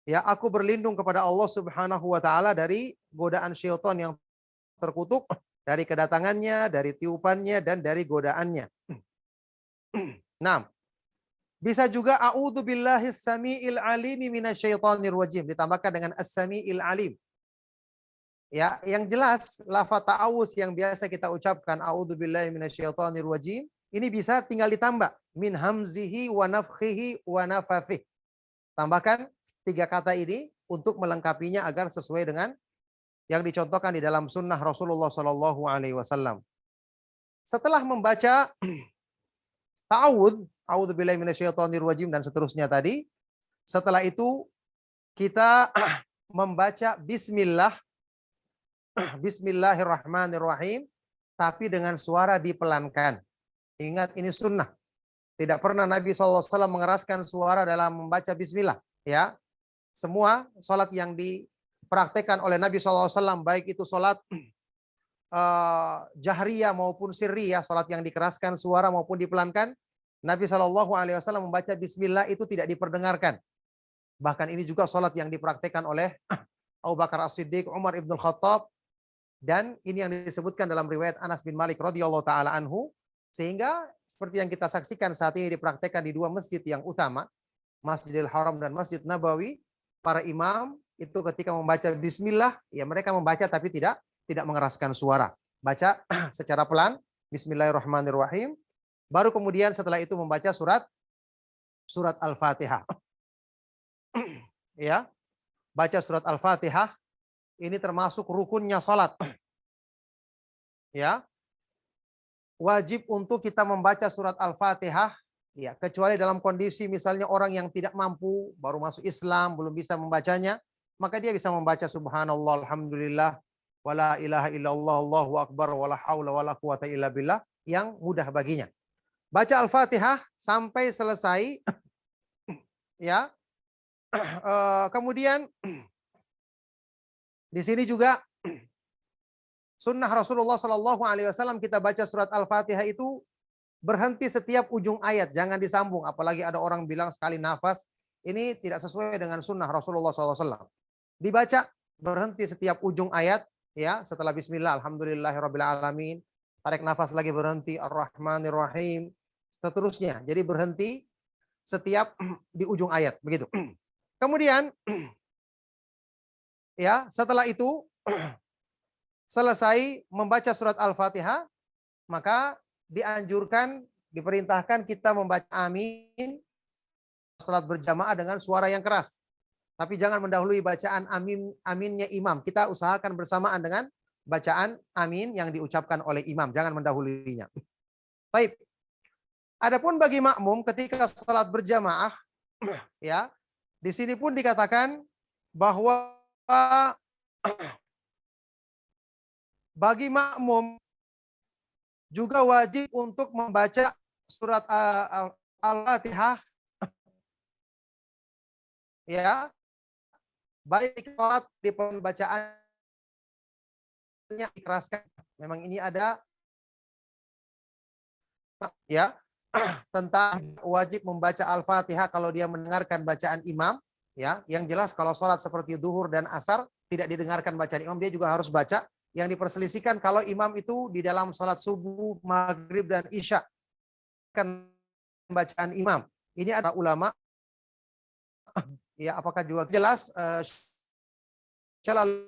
Ya, aku berlindung kepada Allah Subhanahu wa taala dari godaan syaitan yang terkutuk, dari kedatangannya, dari tiupannya dan dari godaannya. Nah, bisa juga a'udzubillahis samiil alimi minasyaitonir rajim, ditambahkan dengan as-samiil alim. Ya, yang jelas lafaz ta'awuz yang biasa kita ucapkan a'udzubillahi minasyaitonir rajim, ini bisa tinggal ditambah min hamzihi wa nafthihi wa nafathih. Tambahkan 3 kata ini untuk melengkapinya agar sesuai dengan yang dicontohkan di dalam sunnah Rasulullah Shallallahu Alaihi Wasallam. Setelah membaca ta'awudz, a'udzubillahi minasyaitonir rajim dan seterusnya tadi, setelah itu kita membaca bismillah, bismillahirrahmanirrahim, tapi dengan suara dipelankan. Ingat, ini sunnah. Tidak pernah Nabi SAW mengeraskan suara dalam membaca bismillah. Ya, semua sholat yang dipraktekkan oleh Nabi SAW, baik itu sholat jahriyah maupun sirriyah, sholat yang dikeraskan suara maupun dipelankan, Nabi SAW membaca bismillah itu tidak diperdengarkan. Bahkan ini juga sholat yang dipraktekkan oleh Abu Bakar As-Siddiq, Umar Ibn Khattab, dan ini yang disebutkan dalam riwayat Anas bin Malik radhiyallahu taala anhu, sehingga seperti yang kita saksikan saat ini dipraktekkan di 2 masjid yang utama, Masjidil Haram dan Masjid Nabawi. Para imam itu ketika membaca bismillah, ya mereka membaca tapi tidak mengeraskan suara. Baca secara pelan, bismillahirrahmanirrahim. Baru kemudian setelah itu membaca surat Al-Fatihah. Ya. Baca surat Al-Fatihah, ini termasuk rukunnya salat. Ya. Wajib untuk kita membaca surat Al-Fatihah. Ya, kecuali dalam kondisi misalnya orang yang tidak mampu, baru masuk Islam, belum bisa membacanya, maka dia bisa membaca subhanallah, alhamdulillah, wala ilaha illallah, Allahu akbar, wala haula wala quwata illa billah, yang mudah baginya. Baca Al-Fatihah sampai selesai. Ya. Kemudian di sini juga sunnah Rasulullah SAW kita baca surat Al-Fatihah itu berhenti setiap ujung ayat, jangan disambung. Apalagi ada orang bilang sekali nafas, ini tidak sesuai dengan sunnah Rasulullah SAW. Dibaca berhenti setiap ujung ayat, ya, setelah bismillah, alhamdulillahirrabbilalamin, tarik nafas lagi berhenti, ar-rahmanirrahim, seterusnya. Jadi berhenti setiap di ujung ayat, begitu. Kemudian, ya, setelah itu selesai membaca surat Al-Fatihah, maka dianjurkan, diperintahkan kita membaca amin salat berjamaah dengan suara yang keras. Tapi jangan mendahului bacaan aminnya imam. Kita usahakan bersamaan dengan bacaan amin yang diucapkan oleh imam, jangan mendahulinya. Baik. Adapun bagi makmum ketika salat berjamaah, ya, di sini pun dikatakan bahwa bagi makmum juga wajib untuk membaca surat Al-Fatihah, ya, baik sholat di pembacaannya dikeraskan. Memang ini ada, ya, tentang wajib membaca Al-Fatihah kalau dia mendengarkan bacaan imam, ya. Yang jelas kalau sholat seperti duhur dan asar tidak didengarkan bacaan imam, dia juga harus baca. Yang diperselisihkan kalau imam itu di dalam sholat subuh, maghrib, dan isya kan bacaan imam. Ini ada ulama, ya, apakah juga jelas Syalbani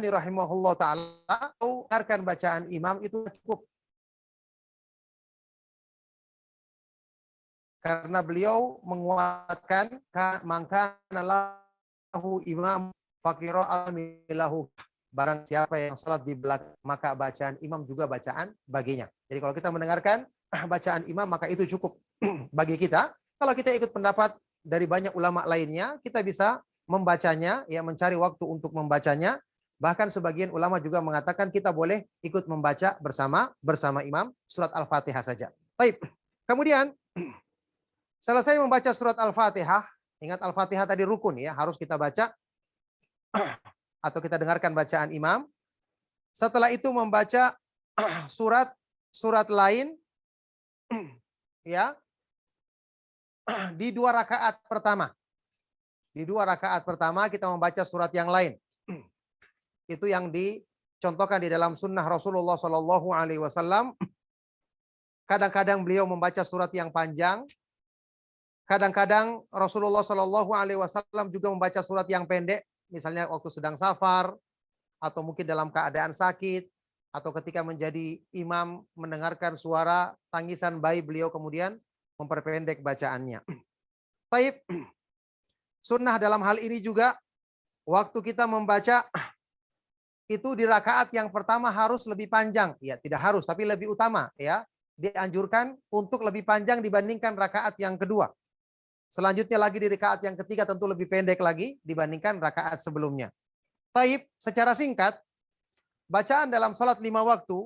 rahimahullah ta'ala mendengarkan bacaan imam itu cukup karena beliau menguatkan maka lahu imam fakiro alamilahu, barang siapa yang salat di belakang maka bacaan imam juga bacaan baginya. Jadi kalau kita mendengarkan bacaan imam maka itu cukup bagi kita. Kalau kita ikut pendapat dari banyak ulama lainnya, kita bisa membacanya, ya, mencari waktu untuk membacanya. Bahkan sebagian ulama juga mengatakan kita boleh ikut membaca bersama imam surat Al-Fatihah saja. Baik. Kemudian selesai membaca surat Al-Fatihah, ingat Al-Fatihah tadi rukun ya, harus kita baca atau kita dengarkan bacaan imam. Setelah itu membaca surat lain ya di 2 rakaat pertama. Di 2 rakaat pertama kita membaca surat yang lain. Itu yang dicontohkan di dalam sunnah Rasulullah Shallallahu Alaihi Wasallam. Kadang-kadang beliau membaca surat yang panjang. Kadang-kadang Rasulullah Shallallahu Alaihi Wasallam juga membaca surat yang pendek. Misalnya waktu sedang safar, atau mungkin dalam keadaan sakit, atau ketika menjadi imam mendengarkan suara tangisan bayi beliau kemudian memperpendek bacaannya. Baik. Sunnah dalam hal ini juga waktu kita membaca itu di rakaat yang pertama harus lebih panjang. Ya, tidak harus, tapi lebih utama. Ya, dianjurkan untuk lebih panjang dibandingkan rakaat yang kedua. Selanjutnya lagi di rakaat yang ketiga tentu lebih pendek lagi dibandingkan rakaat sebelumnya. Taib, secara singkat, bacaan dalam sholat 5 waktu,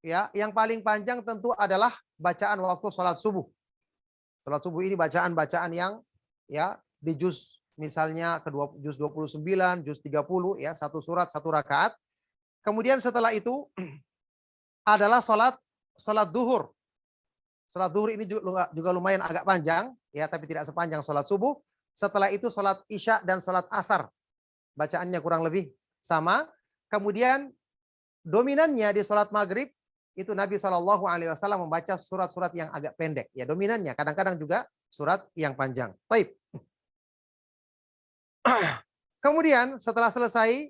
ya, yang paling panjang tentu adalah bacaan waktu sholat subuh. Sholat subuh ini bacaan-bacaan yang ya di juz misalnya juz 29, juz 30 ya, satu surat satu rakaat. Kemudian setelah itu adalah sholat duhur. Sholat duhur ini juga lumayan agak panjang ya, tapi tidak sepanjang sholat subuh. Setelah itu sholat isya dan sholat asar. Bacaannya kurang lebih sama. Kemudian dominannya di sholat maghrib itu Nabi Shallallahu Alaihi Wasallam membaca surat-surat yang agak pendek. Ya, dominannya. Kadang-kadang juga surat yang panjang. Baik. Kemudian setelah selesai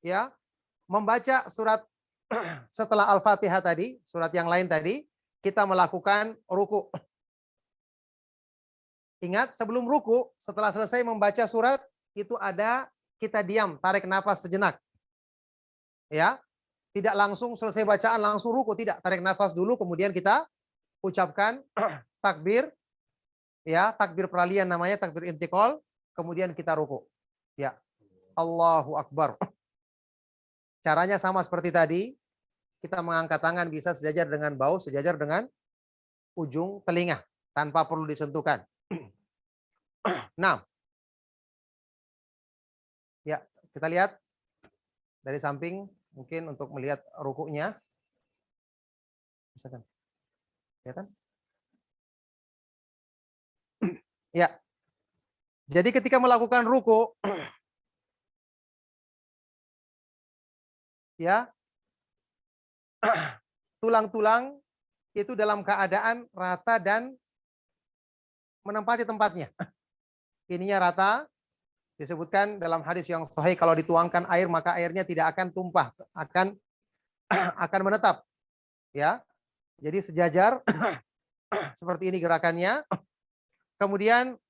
ya membaca surat setelah Al-Fatihah tadi, surat yang lain tadi, kita melakukan ruku. Ingat, sebelum ruku, setelah selesai membaca surat itu ada kita diam, tarik nafas sejenak. Ya. Tidak langsung selesai bacaan langsung ruku, tidak, tarik nafas dulu kemudian kita ucapkan takbir. Ya, takbir peralihan namanya, takbir intiqal, kemudian kita ruku. Ya. Allahu Akbar. Caranya sama seperti tadi. Kita mengangkat tangan bisa sejajar dengan bahu, sejajar dengan ujung telinga tanpa perlu disentuhkan. Nah. Ya, kita lihat dari samping mungkin untuk melihat rukunya. Misalkan. Ya kan? Ya. Jadi ketika melakukan ruku ya, tulang-tulang itu dalam keadaan rata dan menempati tempatnya. Ininya rata, disebutkan dalam hadis yang sahih kalau dituangkan air maka airnya tidak akan tumpah, akan menetap. Ya. Jadi sejajar seperti ini gerakannya. Kemudian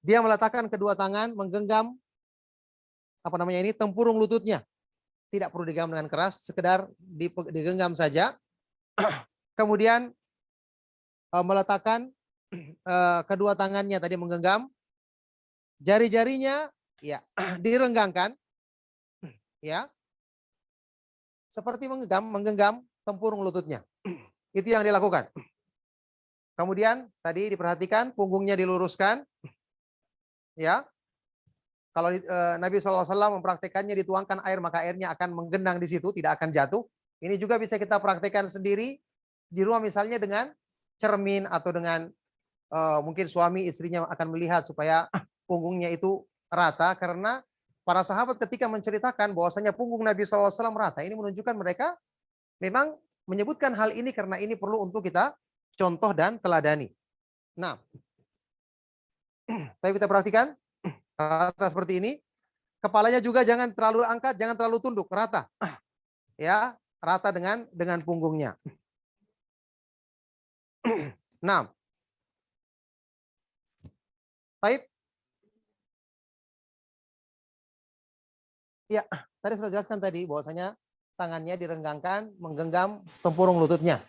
dia meletakkan kedua tangan menggenggam tempurung lututnya. Tidak perlu digenggam dengan keras, sekedar digenggam saja. Kemudian meletakkan kedua tangannya tadi menggenggam, jari-jarinya ya direnggangkan, ya, seperti menggenggam tempurung lututnya. Itu yang dilakukan. Kemudian tadi diperhatikan punggungnya diluruskan, ya. Kalau Nabi SAW mempraktekannya dituangkan air maka airnya akan menggenang di situ, tidak akan jatuh. Ini juga bisa kita praktekkan sendiri di rumah misalnya dengan cermin atau dengan mungkin suami istrinya akan melihat supaya punggungnya itu rata, karena para sahabat ketika menceritakan bahwasanya punggung Nabi SAW rata, ini menunjukkan mereka memang menyebutkan hal ini karena ini perlu untuk kita contoh dan teladani. Nah, tapi kita perhatikan rata seperti ini. Kepalanya juga jangan terlalu angkat, jangan terlalu tunduk, rata. Ya, rata dengan punggungnya. 6. Baik. Ya, tadi sudah jelaskan tadi bahwasanya tangannya direnggangkan menggenggam tempurung lututnya.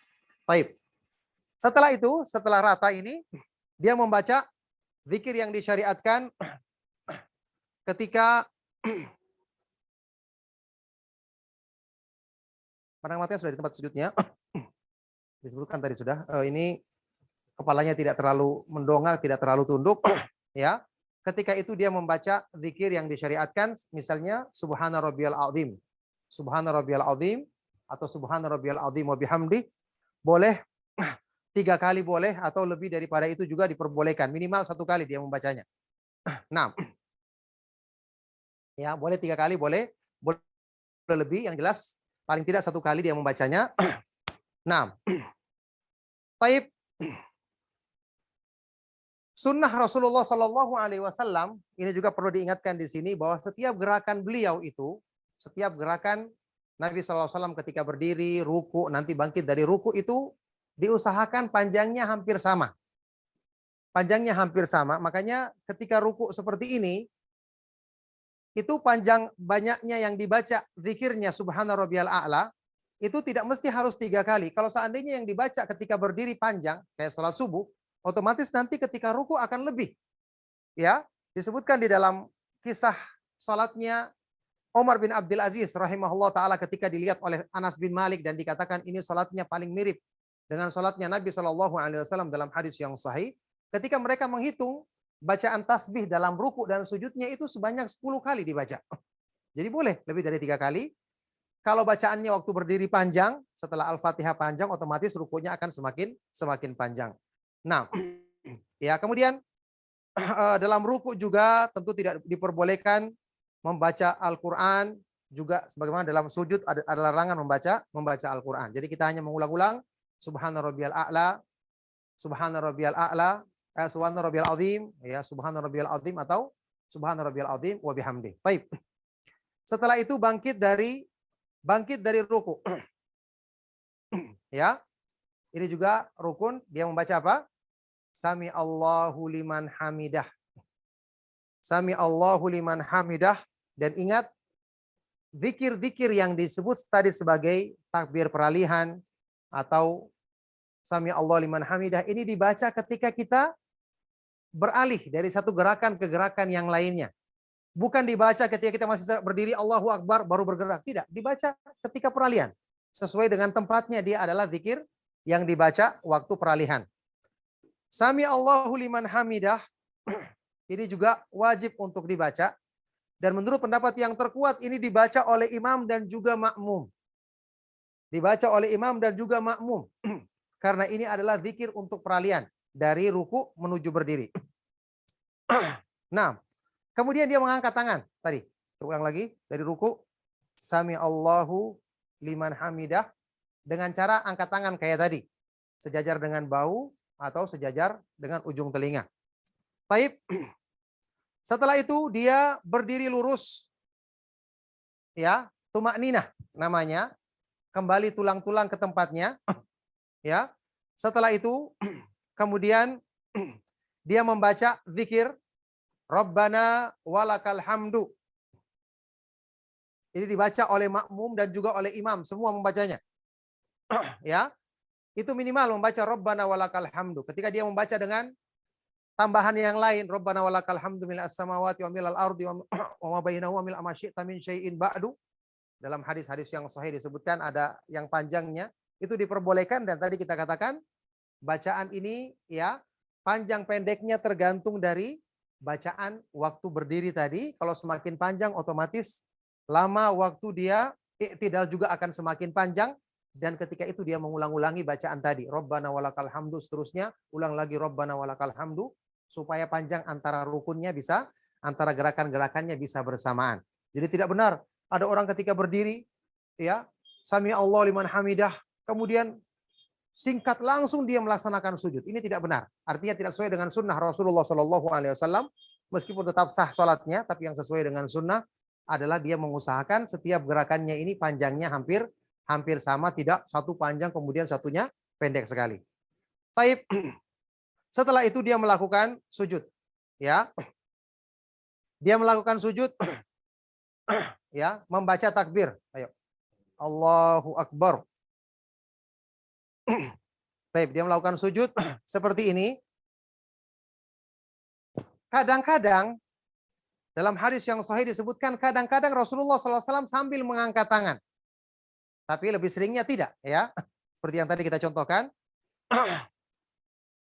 Baik. Setelah itu, setelah rata ini, dia membaca zikir yang disyariatkan ketika pandang matanya sudah di tempat sujudnya. Disebutkan tadi sudah, ini kepalanya tidak terlalu mendongak, tidak terlalu tunduk, ya. Ketika itu dia membaca zikir yang disyariatkan, misalnya subhana rabbiyal azim. Subhana rabbiyal azim atau subhana rabbiyal azim wa bihamdi, boleh 3 kali boleh, atau lebih daripada itu juga diperbolehkan. Minimal 1 kali dia membacanya. 6. Ya, boleh 3 kali, boleh lebih, yang jelas paling tidak 1 kali dia membacanya. 6. Baik. Sunnah Rasulullah Shallallahu Alaihi Wasallam ini juga perlu diingatkan di sini bahwa setiap gerakan beliau itu, setiap gerakan Nabi Shallallahu Alaihi Wasallam ketika berdiri, ruku, nanti bangkit dari ruku itu diusahakan panjangnya hampir sama. Panjangnya hampir sama. Makanya ketika ruku seperti ini, itu panjang banyaknya yang dibaca zikirnya Subhana Rabbiyal A'la itu tidak mesti harus 3 kali. Kalau seandainya yang dibaca ketika berdiri panjang kayak sholat subuh, otomatis nanti ketika ruku akan lebih. Ya, disebutkan di dalam kisah salatnya Umar bin Abdul Aziz rahimahullah taala ketika dilihat oleh Anas bin Malik dan dikatakan ini salatnya paling mirip dengan salatnya Nabi Shallallahu alaihi wasallam dalam hadis yang sahih. Ketika mereka menghitung bacaan tasbih dalam ruku dan sujudnya itu sebanyak 10 kali dibaca. Jadi boleh lebih dari 3 kali. Kalau bacaannya waktu berdiri panjang, setelah Al-Fatihah panjang, otomatis rukunya akan semakin panjang. Nah, ya kemudian dalam ruku juga tentu tidak diperbolehkan membaca Al-Quran, juga sebagaimana dalam sujud ada larangan membaca Al-Quran. Jadi kita hanya mengulang-ulang Subhana Rabbiyal A'la, Subhana Rabbiyal A'la, Subhana Rabbiyal Azim, ya Subhana Rabbiyal Azim atau Subhana Rabbiyal Azim wa bihamdi. Baik. Setelah itu bangkit dari ruku. Ya. Ini juga rukun, dia membaca apa? Sami Allahu liman hamidah. Sami Allahu liman hamidah. Dan ingat, zikir-zikir yang disebut tadi sebagai takbir peralihan atau Sami Allah liman hamidah ini dibaca ketika kita beralih dari satu gerakan ke gerakan yang lainnya. Bukan dibaca ketika kita masih berdiri Allahu Akbar baru bergerak. Tidak, dibaca ketika peralihan. Sesuai dengan tempatnya, dia adalah zikir yang dibaca waktu peralihan. Sami Allahu liman hamidah ini juga wajib untuk dibaca. Dan menurut pendapat yang terkuat ini dibaca oleh imam dan juga makmum. Dibaca oleh imam dan juga makmum. Karena ini adalah zikir untuk peralihan dari ruku menuju berdiri. Nah, kemudian dia mengangkat tangan tadi. Terulang lagi dari ruku. Sami Allahu liman hamidah. Dengan cara angkat tangan kayak tadi. Sejajar dengan bahu atau sejajar dengan ujung telinga. Baik. Setelah itu dia berdiri lurus. Ya, tumakninah namanya. Kembali tulang-tulang ke tempatnya. Ya. Setelah itu kemudian dia membaca zikir Rabbana walakal hamdu. Ini dibaca oleh makmum dan juga oleh imam, semua membacanya. Ya. Itu minimal membaca Rabbana walakal hamdu. Ketika dia membaca dengan tambahan yang lain, Rabbana walakal hamdu mil'as samawati wa mil'al ardi wa ma bainahuma mil'a ma syi'ta min syai'in ba'du. Dalam hadis-hadis yang sahih disebutkan ada yang panjangnya, itu diperbolehkan dan tadi kita katakan bacaan ini ya panjang pendeknya tergantung dari bacaan waktu berdiri tadi. Kalau semakin panjang otomatis lama waktu dia i'tidal juga akan semakin panjang. Dan ketika itu dia mengulang-ulangi bacaan tadi. Rabbana walakal hamdu, seterusnya. Ulang lagi Rabbana walakal hamdu. Supaya panjang antara rukunnya bisa, antara gerakan-gerakannya bisa bersamaan. Jadi tidak benar. Ada orang ketika berdiri, ya Sami Allah liman hamidah. Kemudian singkat langsung dia melaksanakan sujud. Ini tidak benar. Artinya tidak sesuai dengan sunnah Rasulullah SAW. Meskipun tetap sah sholatnya, tapi yang sesuai dengan sunnah adalah dia mengusahakan setiap gerakannya ini panjangnya hampir hampir sama, tidak satu panjang kemudian satunya pendek sekali. Taib. Setelah itu dia melakukan sujud. Ya. Dia melakukan sujud ya, membaca takbir. Ayo. Allahu Akbar. Baik, dia melakukan sujud seperti ini. Kadang-kadang dalam hadis yang sahih disebutkan kadang-kadang Rasulullah SAW sambil mengangkat tangan. Tapi lebih seringnya tidak, ya. Seperti yang tadi kita contohkan.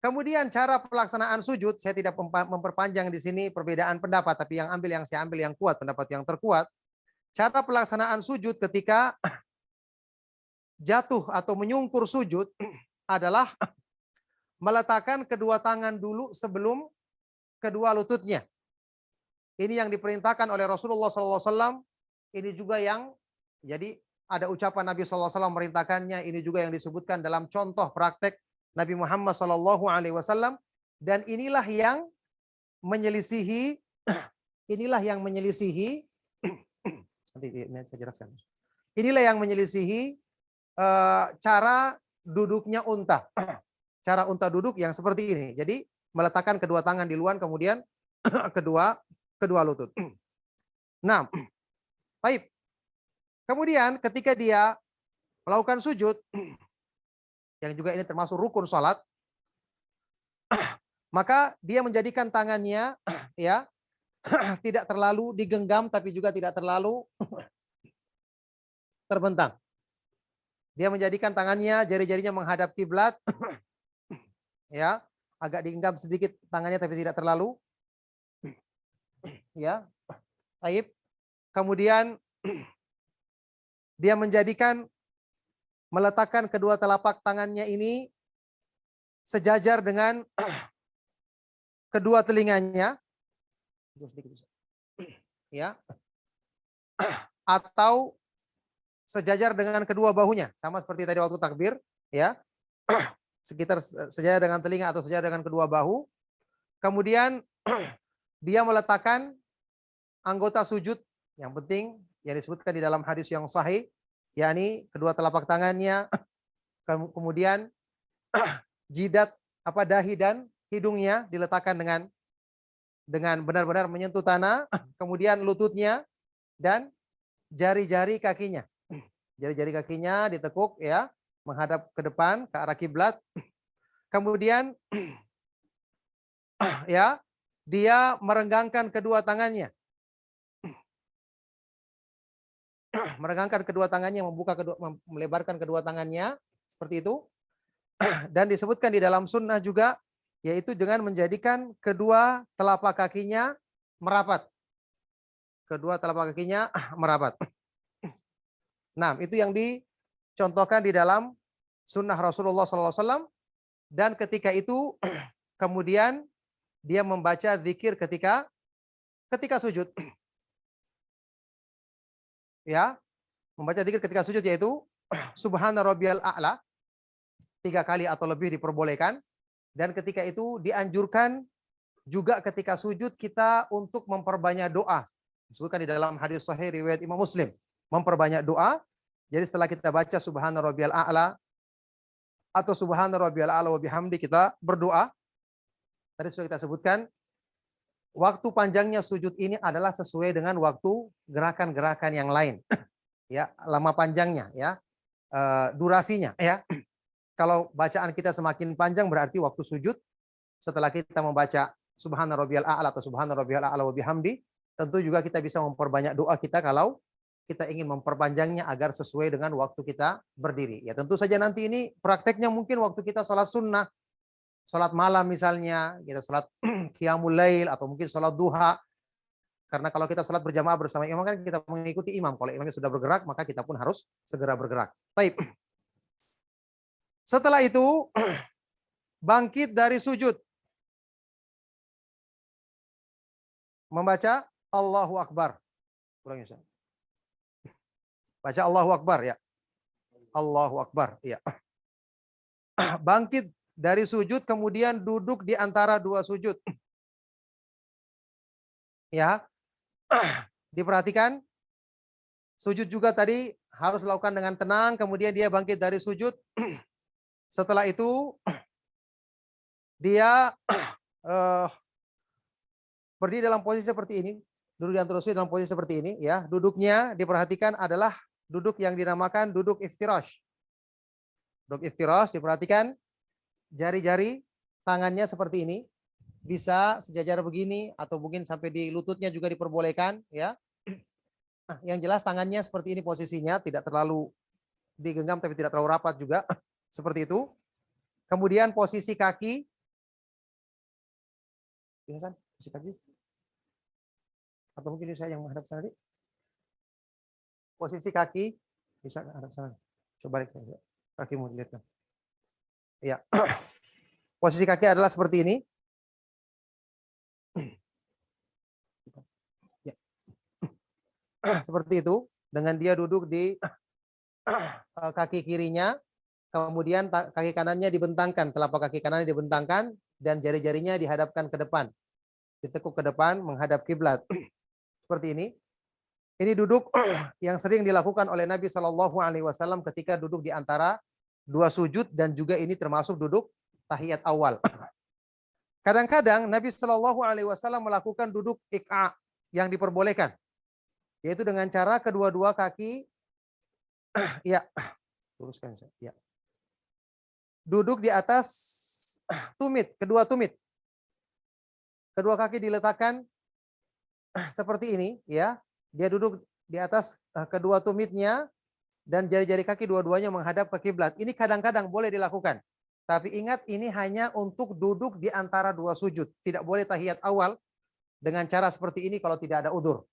Kemudian cara pelaksanaan sujud, saya tidak memperpanjang di sini perbedaan pendapat, tapi yang saya ambil yang kuat, pendapat yang terkuat. Cara pelaksanaan sujud ketika jatuh atau menyungkur sujud adalah meletakkan kedua tangan dulu sebelum kedua lututnya. Ini yang diperintahkan oleh Rasulullah SAW. Ini juga yang, jadi ada ucapan Nabi SAW merintahkannya. Ini juga yang disebutkan dalam contoh praktek Nabi Muhammad SAW. Dan inilah yang menyelisihi, nanti saya jelaskan. Inilah yang menyelisihi cara duduknya unta. Cara unta duduk yang seperti ini. Jadi meletakkan kedua tangan di luar, kemudian kedua lutut. Nah, baik. Kemudian ketika dia melakukan sujud, yang juga ini termasuk rukun salat, maka dia menjadikan tangannya ya tidak terlalu digenggam tapi juga tidak terlalu terbentang. Dia menjadikan tangannya, jari-jarinya menghadap kiblat, ya, agak digenggam sedikit tangannya tapi tidak terlalu, ya, baik. Kemudian dia menjadikan meletakkan kedua telapak tangannya ini sejajar dengan kedua telinganya, ya, atau sejajar dengan kedua bahunya, sama seperti tadi waktu takbir, ya, sekitar sejajar dengan telinga atau sejajar dengan kedua bahu. Kemudian dia meletakkan anggota sujud yang penting yang disebutkan di dalam hadis yang sahih, yakni kedua telapak tangannya, kemudian jidat dahi dan hidungnya diletakkan dengan benar-benar menyentuh tanah, kemudian lututnya dan jari-jari kakinya. Jari-jari kakinya ditekuk ya, menghadap ke depan ke arah kiblat. Kemudian ya, dia merenggangkan kedua tangannya. Merenggangkan kedua tangannya, melebarkan kedua tangannya seperti itu. Dan disebutkan di dalam sunnah juga, yaitu dengan menjadikan kedua telapak kakinya merapat. Kedua telapak kakinya merapat. Nah, itu yang dicontohkan di dalam sunnah Rasulullah SAW. Dan ketika itu kemudian dia membaca zikir ketika sujud. Ya, membaca zikir ketika sujud yaitu Subhana rabbiyal a'la 3 kali atau lebih diperbolehkan. Dan ketika itu dianjurkan juga ketika sujud kita untuk memperbanyak doa. Disebutkan di dalam hadis sahih riwayat Imam Muslim. Memperbanyak doa. Jadi setelah kita baca Subhana rabbiyal a'la atau Subhana rabbiyal a'la wa bihamdi, kita berdoa. Tadi sudah kita sebutkan, waktu panjangnya sujud ini adalah sesuai dengan waktu gerakan-gerakan yang lain. Ya, lama panjangnya ya. Durasinya ya. Kalau bacaan kita semakin panjang berarti waktu sujud setelah kita membaca Subhana rabbiyal a'la atau Subhana rabbiyal a'la wa bihamdi, tentu juga kita bisa memperbanyak doa kita kalau kita ingin memperpanjangnya agar sesuai dengan waktu kita berdiri. Ya tentu saja nanti ini prakteknya mungkin waktu kita sholat sunnah, sholat malam misalnya, kita sholat qiyamul lail atau mungkin sholat duha. Karena kalau kita sholat berjamaah bersama imam kan kita mengikuti imam. Kalau imamnya sudah bergerak maka kita pun harus segera bergerak. Baik. Setelah itu bangkit dari sujud. Membaca Allahu Akbar. Ulangi, Ustaz. Baca Allahu Akbar ya. Allahu Akbar ya. Bangkit dari sujud kemudian duduk di antara dua sujud. Ya. Diperhatikan sujud juga tadi harus dilakukan dengan tenang, kemudian dia bangkit dari sujud. Setelah itu dia berdiri dalam posisi seperti ini, duduk di antara sujud dalam posisi seperti ini, ya. Duduknya diperhatikan adalah duduk yang dinamakan duduk iftirash. Duduk iftirash diperhatikan jari-jari tangannya seperti ini, bisa sejajar begini atau mungkin sampai di lututnya juga diperbolehkan, ya. Yang jelas tangannya seperti ini posisinya, tidak terlalu digenggam tapi tidak terlalu rapat juga, seperti itu. Kemudian posisi kaki, posisi kaki, atau mungkin saya yang menghadap sana. Posisi kaki bisa menghadap sana. Coba balik saja. Kakimu dilihatkan. Ya. Posisi kaki adalah seperti ini. Ya. Seperti itu. Dengan dia duduk di kaki kirinya, kemudian kaki kanannya dibentangkan, telapak kaki kanannya dibentangkan, dan jari-jarinya dihadapkan ke depan. Ditekuk ke depan menghadap kiblat. Seperti ini. Ini duduk yang sering dilakukan oleh Nabi Shallallahu Alaihi Wasallam ketika duduk di antara dua sujud, dan juga ini termasuk duduk tahiyat awal. Kadang-kadang Nabi Shallallahu Alaihi Wasallam melakukan duduk iqa yang diperbolehkan, yaitu dengan cara kedua-dua kaki, ya, luruskan, ya, duduk di atas tumit, kedua tumit, kedua kaki diletakkan seperti ini, ya. Dia duduk di atas kedua tumitnya dan jari-jari kaki dua-duanya menghadap ke kiblat. Ini kadang-kadang boleh dilakukan. Tapi ingat, ini hanya untuk duduk di antara dua sujud. Tidak boleh tahiyat awal dengan cara seperti ini kalau tidak ada udzur.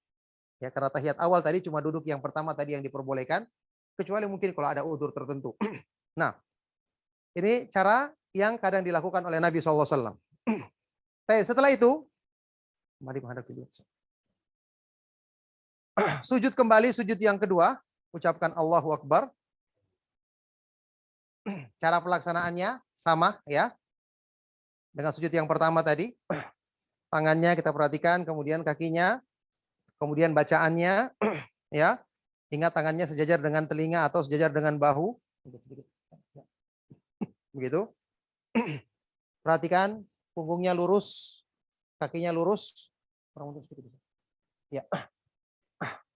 Ya, karena tahiyat awal tadi cuma duduk yang pertama tadi yang diperbolehkan, kecuali mungkin kalau ada udzur tertentu. Nah, ini cara yang kadang dilakukan oleh Nabi SAW. Setelah itu, kembali menghadap kiblat. Sujud kembali, sujud yang kedua, ucapkan Allahu Akbar. Cara pelaksanaannya sama, ya, dengan sujud yang pertama tadi. Tangannya kita perhatikan, kemudian kakinya, kemudian bacaannya, ya. Ingat tangannya sejajar dengan telinga atau sejajar dengan bahu. Begitu. Perhatikan punggungnya lurus, kakinya lurus. Ya.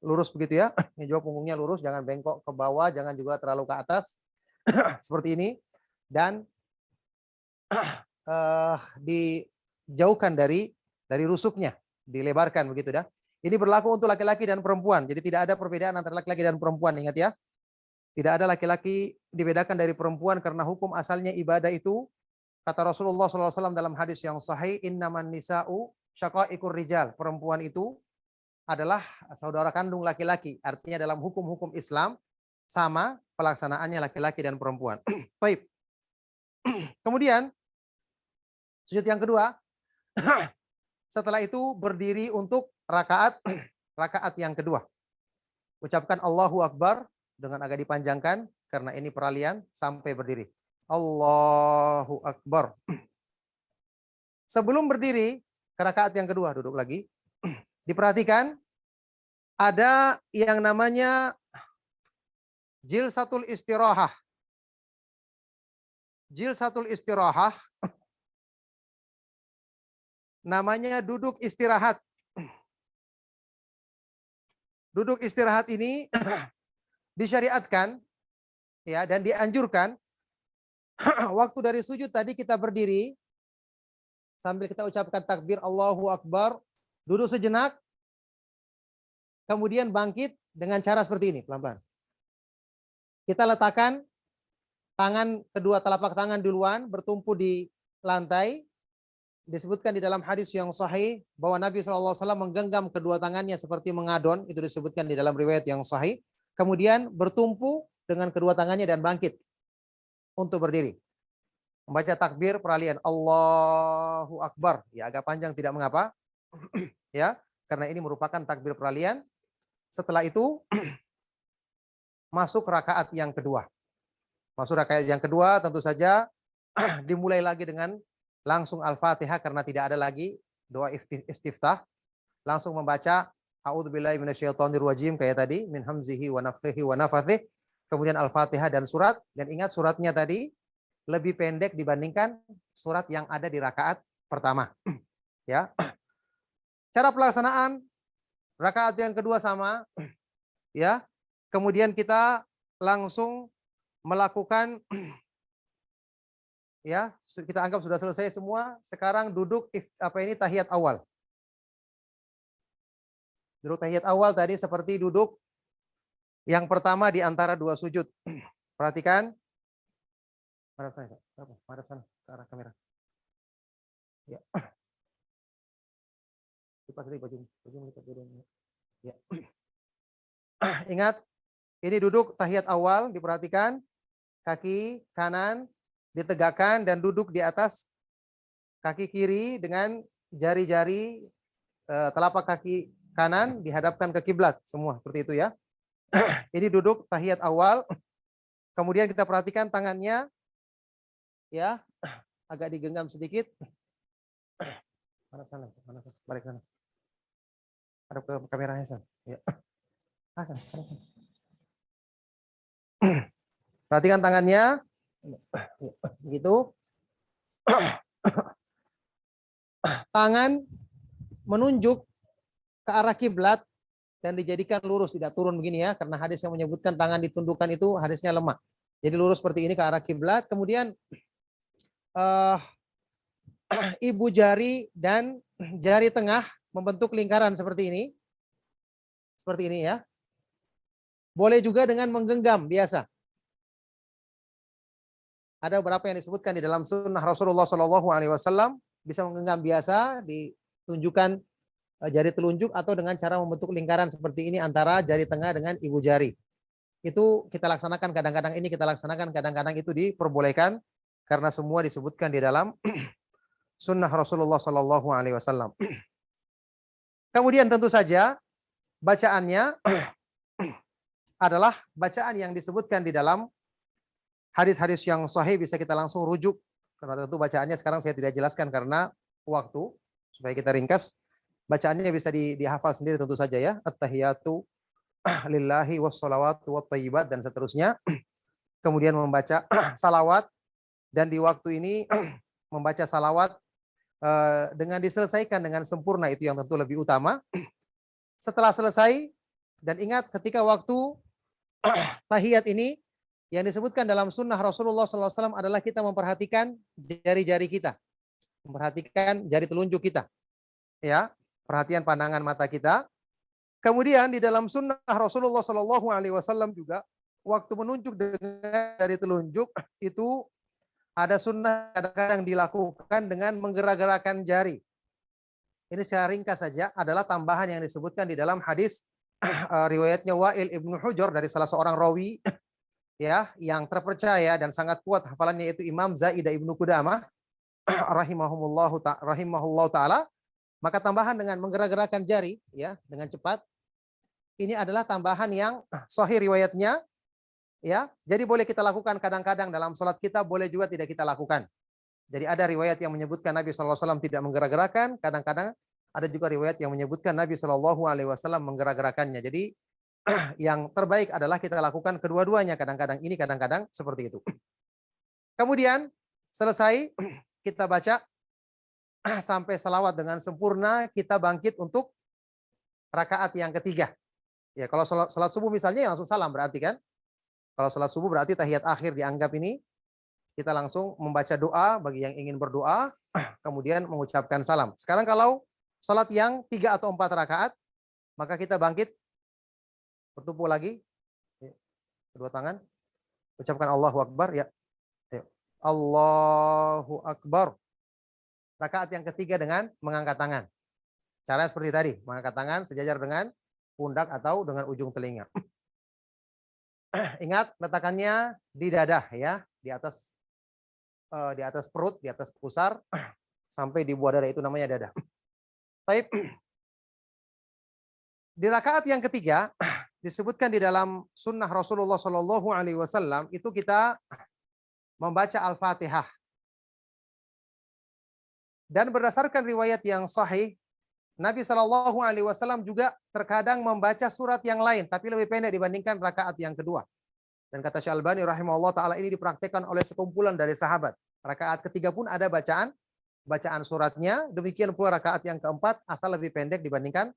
Lurus begitu, ya. Ini juga punggungnya lurus, jangan bengkok ke bawah, jangan juga terlalu ke atas. Seperti ini. Dan dijauhkan dari rusuknya, dilebarkan begitu dah. Ini berlaku untuk laki-laki dan perempuan. Jadi tidak ada perbedaan antara laki-laki dan perempuan, ingat ya. Tidak ada laki-laki dibedakan dari perempuan, karena hukum asalnya ibadah itu, kata Rasulullah SAW dalam hadis yang sahih, innaman nisa'u syaqaiqur rijal. Perempuan itu adalah saudara kandung laki-laki. Artinya dalam hukum-hukum Islam sama pelaksanaannya laki-laki dan perempuan. Baik. Kemudian sujud yang kedua. Setelah itu berdiri untuk rakaat yang kedua. Ucapkan Allahu Akbar dengan agak dipanjangkan karena ini peralihan sampai berdiri. Allahu Akbar. Sebelum berdiri ke rakaat yang kedua, duduk lagi. Diperhatikan, ada yang namanya jilsatul istirahah. Jilsatul istirahah namanya duduk istirahat. Duduk istirahat ini disyariatkan, ya, dan dianjurkan waktu dari sujud tadi kita berdiri sambil kita ucapkan takbir Allahu Akbar. Duduk sejenak, kemudian bangkit dengan cara seperti ini, pelan-pelan. Kita letakkan tangan, kedua telapak tangan duluan bertumpu di lantai. Disebutkan di dalam hadis yang sahih bahwa Nabi SAW menggenggam kedua tangannya seperti mengadon, itu disebutkan di dalam riwayat yang sahih. Kemudian bertumpu dengan kedua tangannya dan bangkit untuk berdiri. Membaca takbir peralihan Allahu Akbar, ya agak panjang tidak mengapa. Ya, karena ini merupakan takbir peralihan. Setelah itu masuk rakaat yang kedua. Masuk rakaat yang kedua tentu saja dimulai lagi dengan langsung Al-Fatihah karena tidak ada lagi doa istiftah. Langsung membaca a'udzubillahi minasyaitonirrajim kayak tadi, min hamzihi wa nafthihi wa nafathih, kemudian Al-Fatihah dan surat, dan ingat suratnya tadi lebih pendek dibandingkan surat yang ada di rakaat pertama. Ya. Cara pelaksanaan rakaat yang kedua sama, ya. Kemudian kita langsung melakukan, ya, kita anggap sudah selesai semua. Sekarang duduk tahiyat awal. Duduk tahiyat awal tadi seperti duduk yang pertama di antara dua sujud. Perhatikan. Madep sana, ke arah kamera. Ya. Ya. Ingat, ini duduk tahiyat awal, diperhatikan. Kaki kanan ditegakkan dan duduk di atas kaki kiri dengan jari-jari telapak kaki kanan dihadapkan ke kiblat, semua seperti itu ya. Ini duduk tahiyat awal. Kemudian kita perhatikan tangannya, ya, agak digenggam sedikit. Mana sana, balik sana. Hadap ke kameranya sana. Ya. Sana. Perhatikan tangannya, begitu. Tangan menunjuk ke arah kiblat dan dijadikan lurus, tidak turun begini ya, karena hadis yang menyebutkan tangan ditundukkan itu hadisnya lemah. Jadi lurus seperti ini ke arah kiblat. Kemudian ibu jari dan jari tengah membentuk lingkaran seperti ini. Seperti ini ya. Boleh juga dengan menggenggam biasa. Ada beberapa yang disebutkan di dalam sunnah Rasulullah SAW, bisa menggenggam biasa, ditunjukkan jari telunjuk atau dengan cara membentuk lingkaran seperti ini antara jari tengah dengan ibu jari. Itu kita laksanakan kadang-kadang, ini kita laksanakan kadang-kadang, itu diperbolehkan karena semua disebutkan di dalam sunnah Rasulullah SAW. Kemudian tentu saja bacaannya adalah bacaan yang disebutkan di dalam hadis-hadis yang sahih, bisa kita langsung rujuk. Karena tentu bacaannya sekarang saya tidak jelaskan karena waktu, supaya kita ringkas. Bacaannya bisa dihafal sendiri tentu saja ya. At-tahiyatu lillahi wassalawatu wattayyibat dan seterusnya. Kemudian membaca salawat, dan di waktu ini membaca salawat dengan diselesaikan dengan sempurna, itu yang tentu lebih utama. Setelah selesai, dan ingat ketika waktu tahiyat ini yang disebutkan dalam sunnah Rasulullah SAW adalah kita memperhatikan jari-jari kita, memperhatikan jari telunjuk kita, ya, perhatian pandangan mata kita. Kemudian di dalam sunnah Rasulullah SAW juga waktu menunjuk dengan jari telunjuk itu ada sunnah kadang-kadang dilakukan dengan menggerak-gerakkan jari. Ini secara ringkas saja adalah tambahan yang disebutkan di dalam hadis riwayatnya Wa'il ibnu Hujr dari salah seorang rawi ya yang terpercaya dan sangat kuat hafalannya, yaitu Imam Zaidah ibnu Qudamah rahimahullahu taala. Maka tambahan dengan menggerak-gerakkan jari ya dengan cepat ini adalah tambahan yang sahih riwayatnya ya. Jadi boleh kita lakukan kadang-kadang dalam sholat kita, boleh juga tidak kita lakukan. Jadi ada riwayat yang menyebutkan Nabi SAW tidak menggerak-gerakkan, kadang-kadang ada juga riwayat yang menyebutkan Nabi SAW menggerak-gerakkannya. Jadi yang terbaik adalah kita lakukan kedua-duanya, kadang-kadang ini, kadang-kadang seperti itu. Kemudian selesai kita baca sampai salawat dengan sempurna, kita bangkit untuk rakaat yang ketiga. Ya, kalau sholat subuh misalnya langsung salam berarti kan. Kalau sholat subuh berarti tahiyat akhir dianggap ini. Kita langsung membaca doa bagi yang ingin berdoa, kemudian mengucapkan salam. Sekarang kalau sholat yang 3 atau 4 rakaat, maka kita bangkit, bertumpu lagi, kedua tangan, ucapkan Allahu Akbar, ya. Allahu Akbar. Rakaat yang ketiga dengan mengangkat tangan. Caranya seperti tadi, mengangkat tangan sejajar dengan pundak atau dengan ujung telinga. Ingat letakkannya di dada ya, di atas perut, di atas pusar sampai di buah dada, itu namanya dada. Baik. Di rakaat yang ketiga disebutkan di dalam sunnah Rasulullah SAW itu kita membaca Al-Fatihah. Dan berdasarkan riwayat yang sahih Nabi Shallallahu Alaihi Wasallam juga terkadang membaca surat yang lain, tapi lebih pendek dibandingkan rakaat yang kedua. Dan kata Syalbani rahimahullah taala ini dipraktikkan oleh sekumpulan dari sahabat. Rakaat ketiga pun ada bacaan suratnya. Demikian pula rakaat yang keempat asal lebih pendek dibandingkan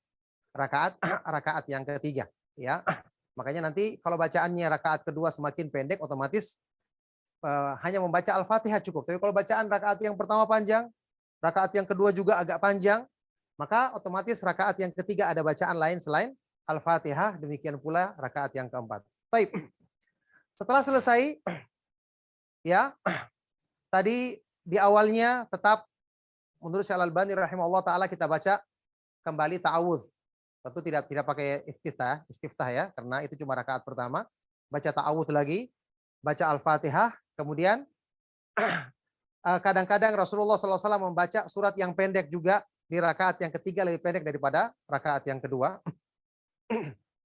rakaat yang ketiga. Ya, makanya nanti kalau bacaannya rakaat kedua semakin pendek, otomatis hanya membaca Al-Fatihah cukup. Tapi kalau bacaan rakaat yang pertama panjang, rakaat yang kedua juga agak panjang, maka otomatis rakaat yang ketiga ada bacaan lain selain Al-Fatihah, demikian pula rakaat yang keempat. Baik. Setelah selesai, ya, tadi di awalnya tetap menurut Syekh Al-Albani rahimahullah taala kita baca kembali ta'awudz. Tentu tidak pakai istiftah ya, karena itu cuma rakaat pertama. Baca ta'awudz lagi, baca Al-Fatihah, kemudian kadang-kadang Rasulullah SAW membaca surat yang pendek juga di rakaat yang ketiga, lebih pendek daripada rakaat yang kedua.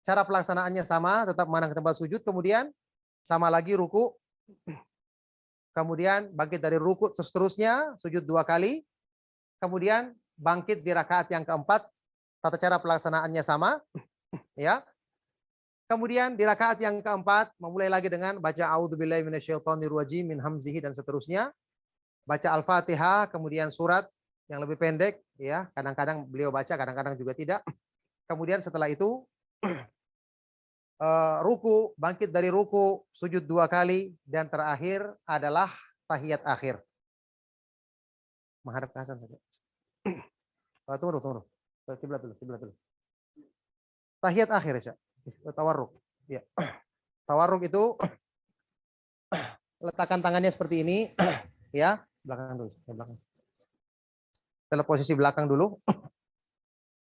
Cara pelaksanaannya sama, tetap memandang ke tempat sujud, kemudian sama lagi ruku, kemudian bangkit dari ruku, seterusnya sujud 2 kali, kemudian bangkit di rakaat yang keempat, tata cara pelaksanaannya sama, ya. Kemudian di rakaat yang keempat memulai lagi dengan baca a'udzubillahi minasyaitonirrajim min hamzihi dan seterusnya. Baca Al-Fatihah, kemudian surat yang lebih pendek, ya. Kadang-kadang beliau baca, kadang-kadang juga tidak. Kemudian setelah itu ruku, bangkit dari ruku, sujud 2 kali, dan terakhir adalah tahiyat akhir. Menghadap ke Hasan saja. Tunggu. Kiblat dulu. Tahiyat akhir ya, tawarruk. Ya. Tawarruk itu letakkan tangannya seperti ini, ya, belakang dulu, belakang. Dalam posisi belakang dulu.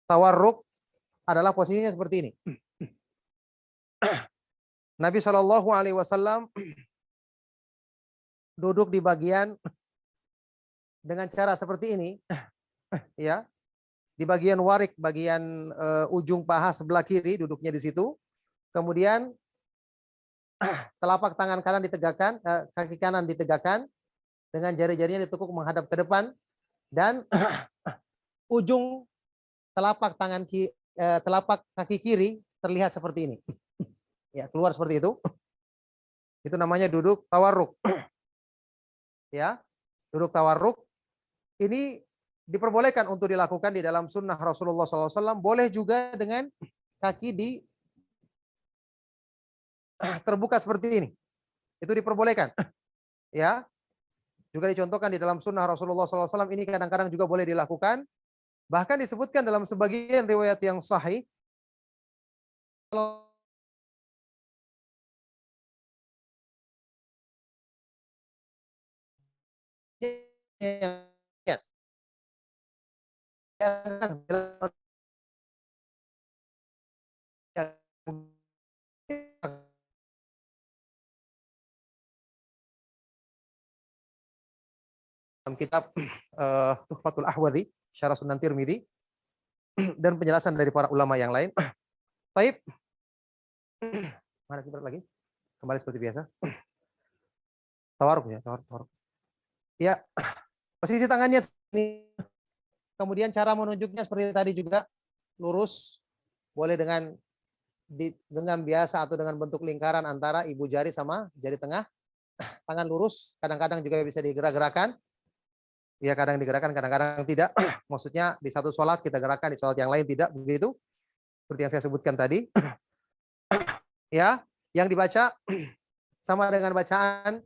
Tawarruk adalah posisinya seperti ini. Nabi Shallallahu Alaihi Wasallam duduk di bagian dengan cara seperti ini, ya, di bagian warik, bagian ujung paha sebelah kiri, duduknya di situ. Kemudian telapak tangan kanan ditegakkan, kaki kanan ditegakkan, dengan jari-jarinya ditekuk menghadap ke depan, dan ujung telapak telapak kaki kiri terlihat seperti ini, ya, keluar seperti itu. Itu namanya duduk tawarruk, ya, duduk tawarruk. Ini diperbolehkan untuk dilakukan di dalam sunnah Rasulullah SAW. Boleh juga dengan kaki terbuka seperti ini. Itu diperbolehkan. Ya, juga dicontohkan di dalam sunnah Rasulullah SAW. Ini kadang-kadang juga boleh dilakukan. Bahkan disebutkan dalam sebagian riwayat yang sahih, kalau dalam kitab Tuhfatul Ahwadhi, Syarah Sunan Tirmidzi, dan penjelasan dari para ulama yang lain. Taib. Mana kiblat lagi? Kembali seperti biasa. Tawaruk ya, tawaruk. Ya, posisi tangannya ini. Kemudian cara menunjuknya seperti tadi juga, lurus, boleh dengan genggam biasa atau dengan bentuk lingkaran antara ibu jari sama jari tengah. Tangan lurus, kadang-kadang juga bisa digerak-gerakan. Ya, kadang digerakkan, kadang-kadang tidak. Maksudnya di satu sholat kita gerakkan, di sholat yang lain tidak, begitu. Seperti yang saya sebutkan tadi. Ya, yang dibaca sama dengan bacaan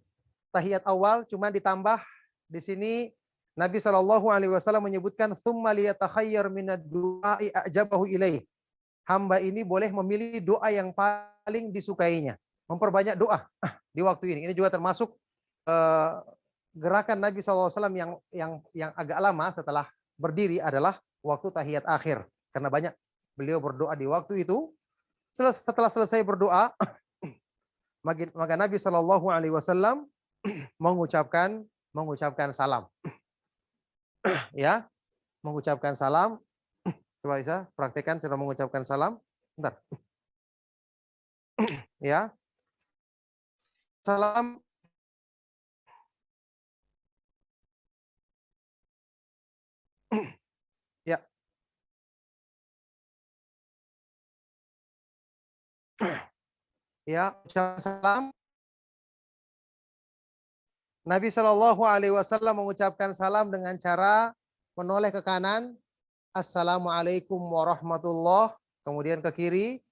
tahiyat awal, cuma ditambah di sini Nabi Shallallahu Alaihi Wasallam menyebutkan tsumma liyatakhayyar minad du'ai ajabahu ilaih. Hamba ini boleh memilih doa yang paling disukainya. Memperbanyak doa di waktu ini. Ini juga termasuk gerakan Nabi SAW yang agak lama setelah berdiri adalah waktu tahiyat akhir. Karena banyak beliau berdoa di waktu itu. Setelah selesai berdoa, maka Nabi Shallallahu Alaihi Wasallam mengucapkan salam. Ya, mengucapkan salam. Coba bisa praktekkan cara mengucapkan salam. Bentar. Ya. Salam. Ya. Ya, ucapan salam. Nabi Shallallahu Alaihi Wasallam mengucapkan salam dengan cara menoleh ke kanan, Assalamualaikum warahmatullah. Kemudian ke kiri,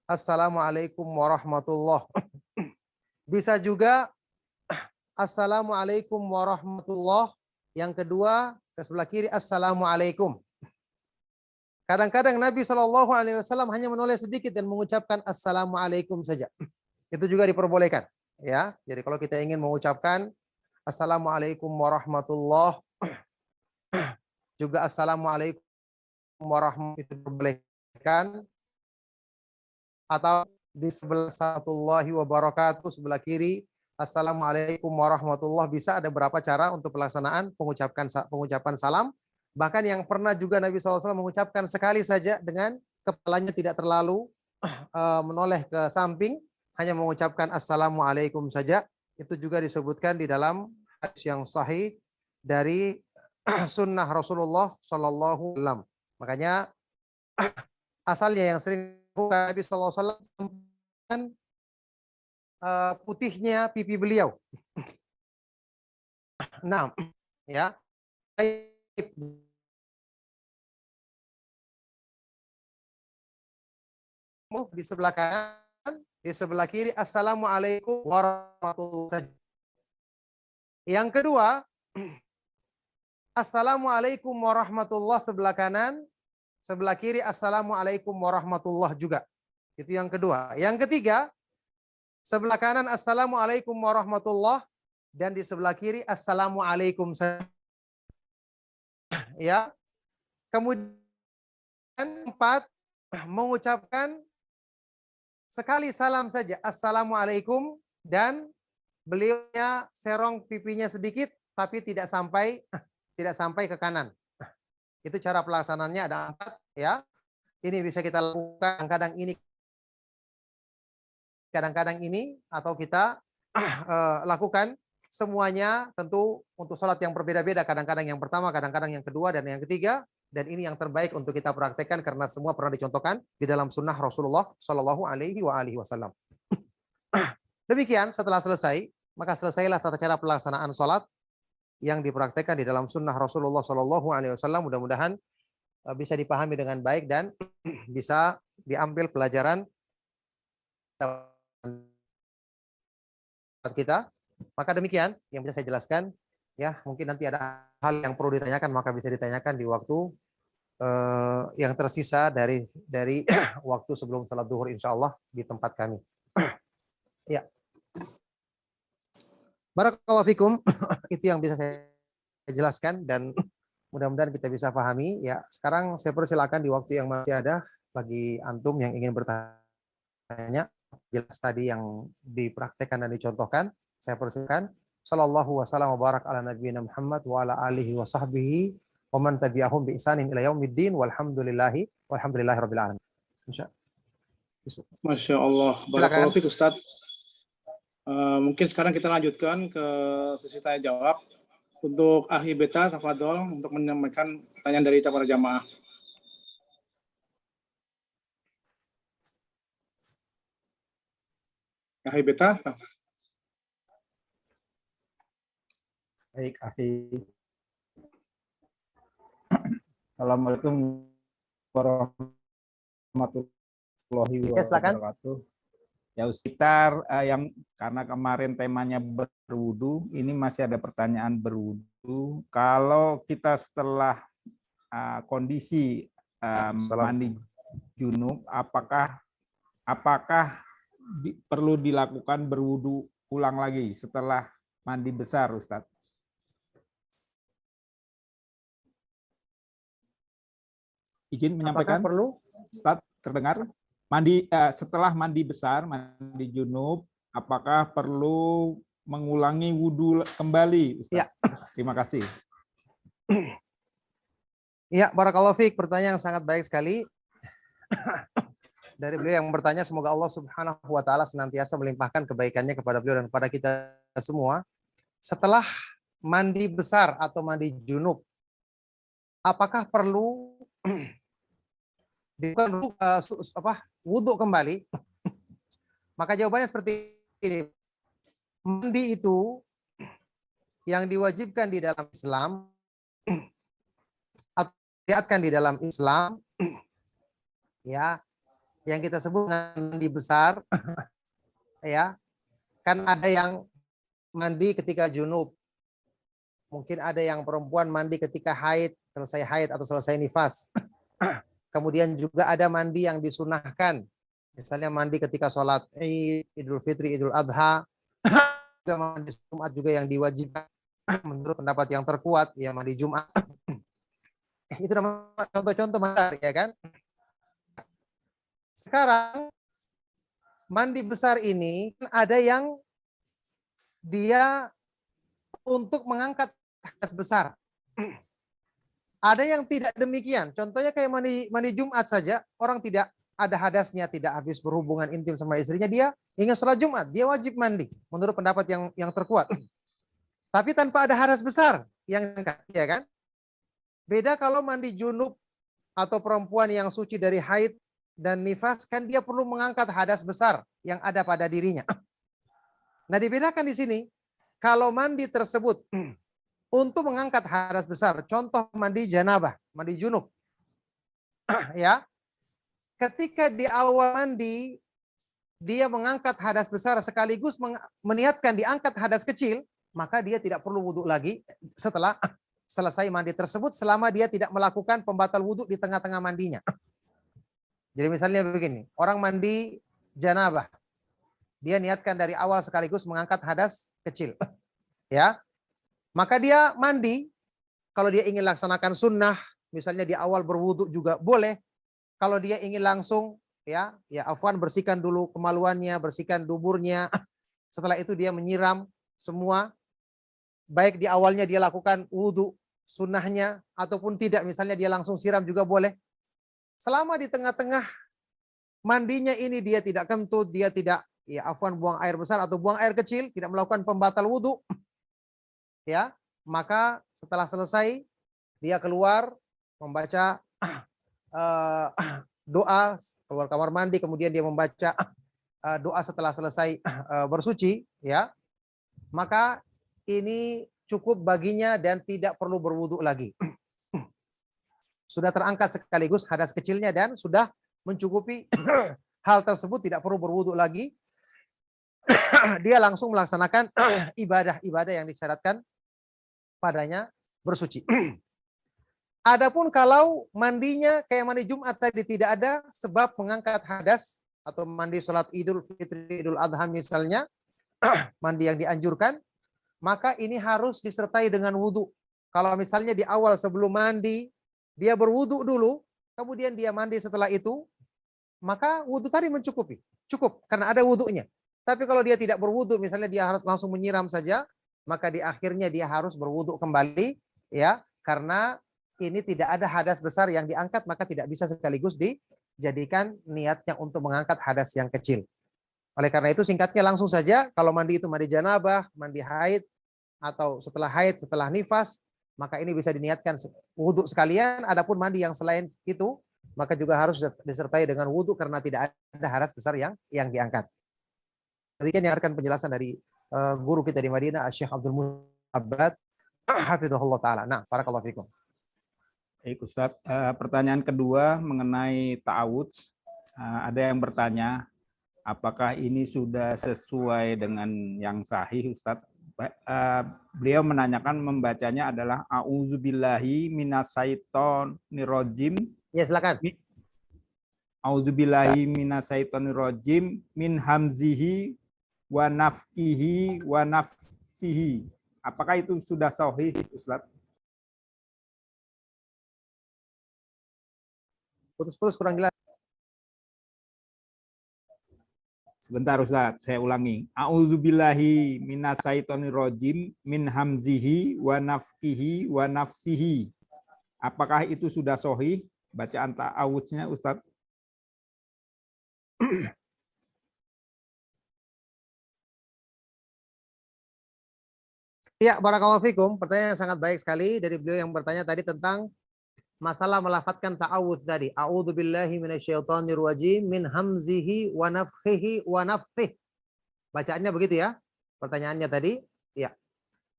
Assalamualaikum warahmatullah. Bisa juga Assalamualaikum warahmatullah. Yang kedua, ke sebelah kiri, Assalamualaikum. Kadang-kadang Nabi Shallallahu Alaihi Wasallam hanya menoleh sedikit dan mengucapkan Assalamualaikum saja. Itu juga diperbolehkan. Ya, jadi kalau kita ingin mengucapkan Assalamualaikum warahmatullah, juga Assalamualaikum warahmatullahi diperbolehkan, atau di sebelah Assalamualaikum wabarakatuh sebelah kiri Assalamualaikum warahmatullah. Bisa ada beberapa cara untuk pelaksanaan pengucapan salam. Bahkan yang pernah juga Nabi SAW mengucapkan sekali saja dengan kepalanya tidak terlalu menoleh ke samping, hanya mengucapkan Assalamualaikum saja. Itu juga disebutkan di dalam hadis yang sahih dari sunnah Rasulullah Sallallahu Alaihi Wasallam. Makanya asalnya yang sering Nabi Sallallahu Alaihi Wasallam putihnya pipi beliau. Nah, ya. Di sebelah kanan, di sebelah kiri Assalamualaikum warahmatullahi wabarakatuh. Yang kedua, Assalamualaikum warahmatullahi sebelah kanan, sebelah kiri Assalamualaikum warahmatullahi juga. Itu yang kedua. Yang ketiga, sebelah kanan Assalamualaikum warahmatullahi dan di sebelah kiri Assalamualaikum. Ya. Kemudian empat, mengucapkan sekali salam saja Assalamualaikum dan beliaunya serong pipinya sedikit tapi tidak sampai ke kanan. Itu cara pelaksanaannya ada 4 ya. Ini bisa kita lakukan kadang-kadang ini atau kita lakukan semuanya tentu untuk sholat yang berbeda-beda. Kadang-kadang yang pertama, kadang-kadang yang kedua dan yang ketiga. Dan ini yang terbaik untuk kita praktekkan karena semua pernah dicontohkan di dalam sunnah Rasulullah Shallallahu Alaihi Wasallam. Demikian setelah selesai, maka selesailah tata cara pelaksanaan sholat yang dipraktekkan di dalam sunnah Rasulullah Shallallahu Alaihi Wasallam. Mudah-mudahan bisa dipahami dengan baik dan bisa diambil pelajaran kita. Maka demikian yang bisa saya jelaskan. Ya, mungkin nanti ada hal yang perlu ditanyakan, maka bisa ditanyakan di waktu yang tersisa dari waktu sebelum salat zuhur insya Allah di tempat kami. Ya. Barakallahu fikum. Itu yang bisa saya jelaskan dan mudah-mudahan kita bisa pahami. Ya, sekarang saya persilakan di waktu yang masih ada bagi antum yang ingin bertanya. Jelas tadi yang dipraktekkan dan dicontohkan, saya persilakan. Sallallahu wasallam wa barak ala nabiyina Muhammad wa ala alihi wa sahbihi wa man tabi'ahum bi ihsanin ila yaumiddin walhamdulillahi rabbil alamin. Masya Allah. Barakallahu fiik Ustaz. Mungkin sekarang kita lanjutkan ke sesi tanya jawab. Untuk Akhi Beta, tafadhol untuk menyampaikan pertanyaan dari para jamaah. Akhi Beta. Baik, Akhi. Assalamualaikum warahmatullahi wabarakatuh. Ya, sekitar yang karena kemarin temanya berwudu, ini masih ada pertanyaan berwudu. Kalau kita setelah kondisi mandi junub, apakah perlu dilakukan berwudu ulang lagi setelah mandi besar, Ustadz? Izin menyampaikan. Apakah perlu? Ustadz, terdengar? Setelah mandi besar, mandi junub, apakah perlu mengulangi wudhu kembali, Ustadz? Ya. Terima kasih. Ya, barakallahu fiik. Pertanyaan yang sangat baik sekali. Dari beliau yang bertanya, semoga Allah Subhanahu wa taala senantiasa melimpahkan kebaikannya kepada beliau dan kepada kita semua. Setelah mandi besar atau mandi junub, apakah perlu bukan wudhu kembali Maka jawabannya seperti ini. Mandi itu yang diwajibkan di dalam Islam atau dilihatkan di dalam Islam, ya, yang kita sebut mandi besar, ya, kan ada yang mandi ketika junub, mungkin ada yang perempuan mandi ketika haid, selesai haid atau selesai nifas. Kemudian juga ada mandi yang disunahkan, misalnya mandi ketika sholat Id, Idul Fitri, Idul Adha. Juga mandi Jumat juga yang diwajibkan menurut pendapat yang terkuat, ya mandi Jumat. Itu namanya contoh-contoh besar, ya kan? Sekarang mandi besar ini ada yang dia untuk mengangkat hadas besar. Ada yang tidak demikian. Contohnya kayak mandi Jumat saja, orang tidak ada hadasnya, tidak habis berhubungan intim sama istrinya, dia ingin sholat Jumat, dia wajib mandi menurut pendapat yang terkuat. Tapi tanpa ada hadas besar yang angkat, ya kan? Beda kalau mandi junub atau perempuan yang suci dari haid dan nifas, kan dia perlu mengangkat hadas besar yang ada pada dirinya. Nah, dibedakan di sini, kalau mandi tersebut untuk mengangkat hadas besar, contoh mandi janabah, mandi junub, ya, ketika di awal mandi dia mengangkat hadas besar sekaligus meniatkan diangkat hadas kecil, maka dia tidak perlu wudhu lagi setelah selesai mandi tersebut, selama dia tidak melakukan pembatal wudhu di tengah-tengah mandinya. Jadi misalnya begini, orang mandi janabah, dia niatkan dari awal sekaligus mengangkat hadas kecil, ya, maka dia mandi. Kalau dia ingin laksanakan sunnah, misalnya di awal berwudhu juga boleh. Kalau dia ingin langsung, ya afwan, bersihkan dulu kemaluannya, bersihkan duburnya. Setelah itu dia menyiram semua. Baik di awalnya dia lakukan wudhu sunnahnya ataupun tidak, misalnya dia langsung siram juga boleh. Selama di tengah-tengah mandinya ini dia tidak kentut, dia tidak afwan buang air besar atau buang air kecil, tidak melakukan pembatal wudhu, ya, maka setelah selesai dia keluar membaca doa, keluar kamar mandi, kemudian dia membaca doa setelah selesai bersuci, ya, maka ini cukup baginya dan tidak perlu berwudhu lagi. Sudah terangkat sekaligus hadas kecilnya dan sudah mencukupi hal tersebut, tidak perlu berwudhu lagi. Dia langsung melaksanakan ibadah-ibadah yang disyaratkan padanya bersuci. Adapun kalau mandinya kayak mandi Jumat tadi, tidak ada sebab mengangkat hadas, atau mandi sholat Idul Fitri, Idul Adha misalnya, mandi yang dianjurkan, maka ini harus disertai dengan wudhu. Kalau misalnya di awal sebelum mandi, dia berwudhu dulu, kemudian dia mandi setelah itu, maka wudhu tadi mencukupi. Cukup, karena ada wudhunya. Tapi kalau dia tidak berwudhu, misalnya dia harus langsung menyiram saja, maka di akhirnya dia harus berwudhu kembali, ya, karena ini tidak ada hadas besar yang diangkat, maka tidak bisa sekaligus dijadikan niatnya untuk mengangkat hadas yang kecil. Oleh karena itu singkatnya langsung saja, kalau mandi itu mandi janabah, mandi haid, atau setelah haid, setelah nifas, maka ini bisa diniatkan wudhu sekalian. Adapun mandi yang selain itu, maka juga harus disertai dengan wudhu karena tidak ada hadas besar yang diangkat. Demikian yang akan penjelasan dari guru kita di Madinah, Syekh Abdul Muhabbad, hafizahullah ta'ala. Nah, barakallahu fikum. Baik Ustadz, pertanyaan kedua mengenai ta'awudz. Ada yang bertanya, apakah ini sudah sesuai dengan yang sahih Ustadz? Beliau menanyakan, membacanya adalah a'udzubillahi minasyaitonirrajim. Ya, silakan. A'udzubillahi minasyaitonirrajim min hamzihi wa nafkihi wa nafsihi. Apakah itu sudah sahih Ustadz? Putus-putus, kurang jelas. Sebentar Ustaz, saya ulangi. A'udzubillahi minasyaitonirrajim min hamzihi wa nafkihi wa nafsihi. Apakah itu sudah sahih bacaan ta'awudznya Ustaz? Ya, barakallahu fikum. Pertanyaan yang sangat baik sekali dari beliau yang bertanya tadi tentang masalah melafadzkan ta'awudz tadi. A'udzubillahi minasyaitonirrajim min hamzihi wa nafthihi wa nafthihi. Bacaannya begitu ya. Pertanyaannya tadi, ya.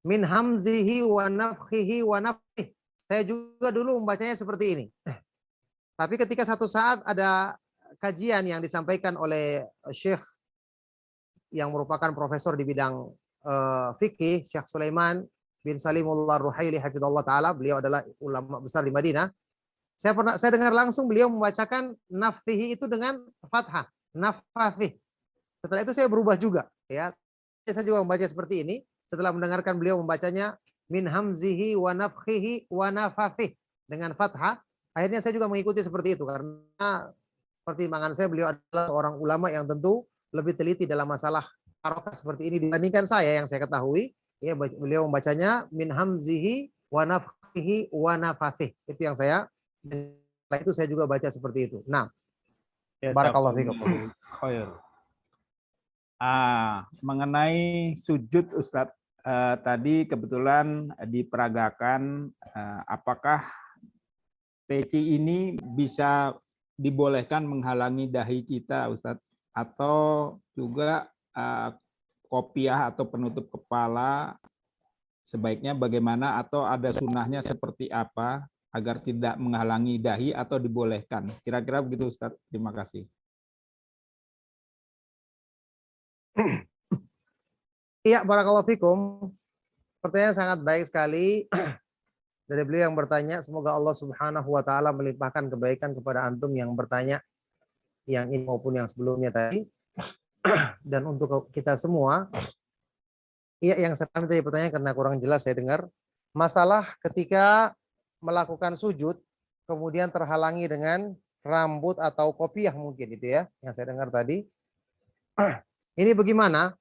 Min hamzihi wa nafthihi wa nafthihi. Saya juga dulu membacanya seperti ini. Tapi ketika satu saat ada kajian yang disampaikan oleh Syekh yang merupakan profesor di bidang fikih, Syekh Sulaiman bin Salimullah Ruhaili hafizallahu taala, beliau adalah ulama besar di Madinah. Saya dengar langsung beliau membacakan nafthihi itu dengan fathah, nafathih. Setelah itu saya berubah juga, ya. Saya juga membaca seperti ini setelah mendengarkan beliau membacanya min hamzihi wa nafthihi wa nafathih dengan fathah. Akhirnya saya juga mengikuti seperti itu karena pertimbangan saya, beliau adalah seorang ulama yang tentu lebih teliti dalam masalah harokah seperti ini dibandingkan saya yang saya ketahui. Ya, beliau membacanya min hamzihi wa nafthihi wa nafathih. Itu yang saya, setelah itu saya juga baca seperti itu. Nah, barakallahu fikum. Khair. Mengenai sujud Ustadz, tadi kebetulan diperagakan apakah peci ini bisa dibolehkan menghalangi dahi kita Ustadz, atau juga kopiah atau penutup kepala sebaiknya bagaimana, atau ada sunnahnya seperti apa agar tidak menghalangi dahi atau dibolehkan? Kira-kira begitu Ustadz. Terima kasih. Iya, barakallahu fikum. Pertanyaan sangat baik sekali dari beliau yang bertanya. Semoga Allah Subhanahu wa taala melimpahkan kebaikan kepada antum yang bertanya, yang ini maupun yang sebelumnya tadi. Dan untuk kita semua, iya, yang saya pahami tadi pertanyaan karena kurang jelas saya dengar. Masalah ketika melakukan sujud kemudian terhalangi dengan rambut atau kopiah mungkin itu ya yang saya dengar tadi. Ini bagaimana?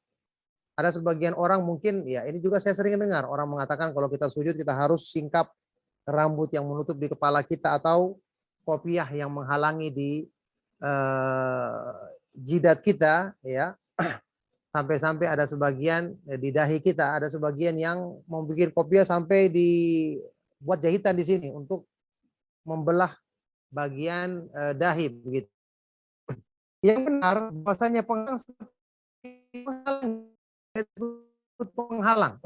Ada sebagian orang mungkin, ya ini juga saya sering dengar, orang mengatakan kalau kita sujud kita harus singkap rambut yang menutup di kepala kita atau kopiah yang menghalangi di jidat kita, ya. Sampai-sampai ada sebagian di dahi kita, ada sebagian yang membuat kopiah sampai dibuat jahitan di sini untuk membelah bagian dahi begitu. Yang benar bahwasanya penghalang.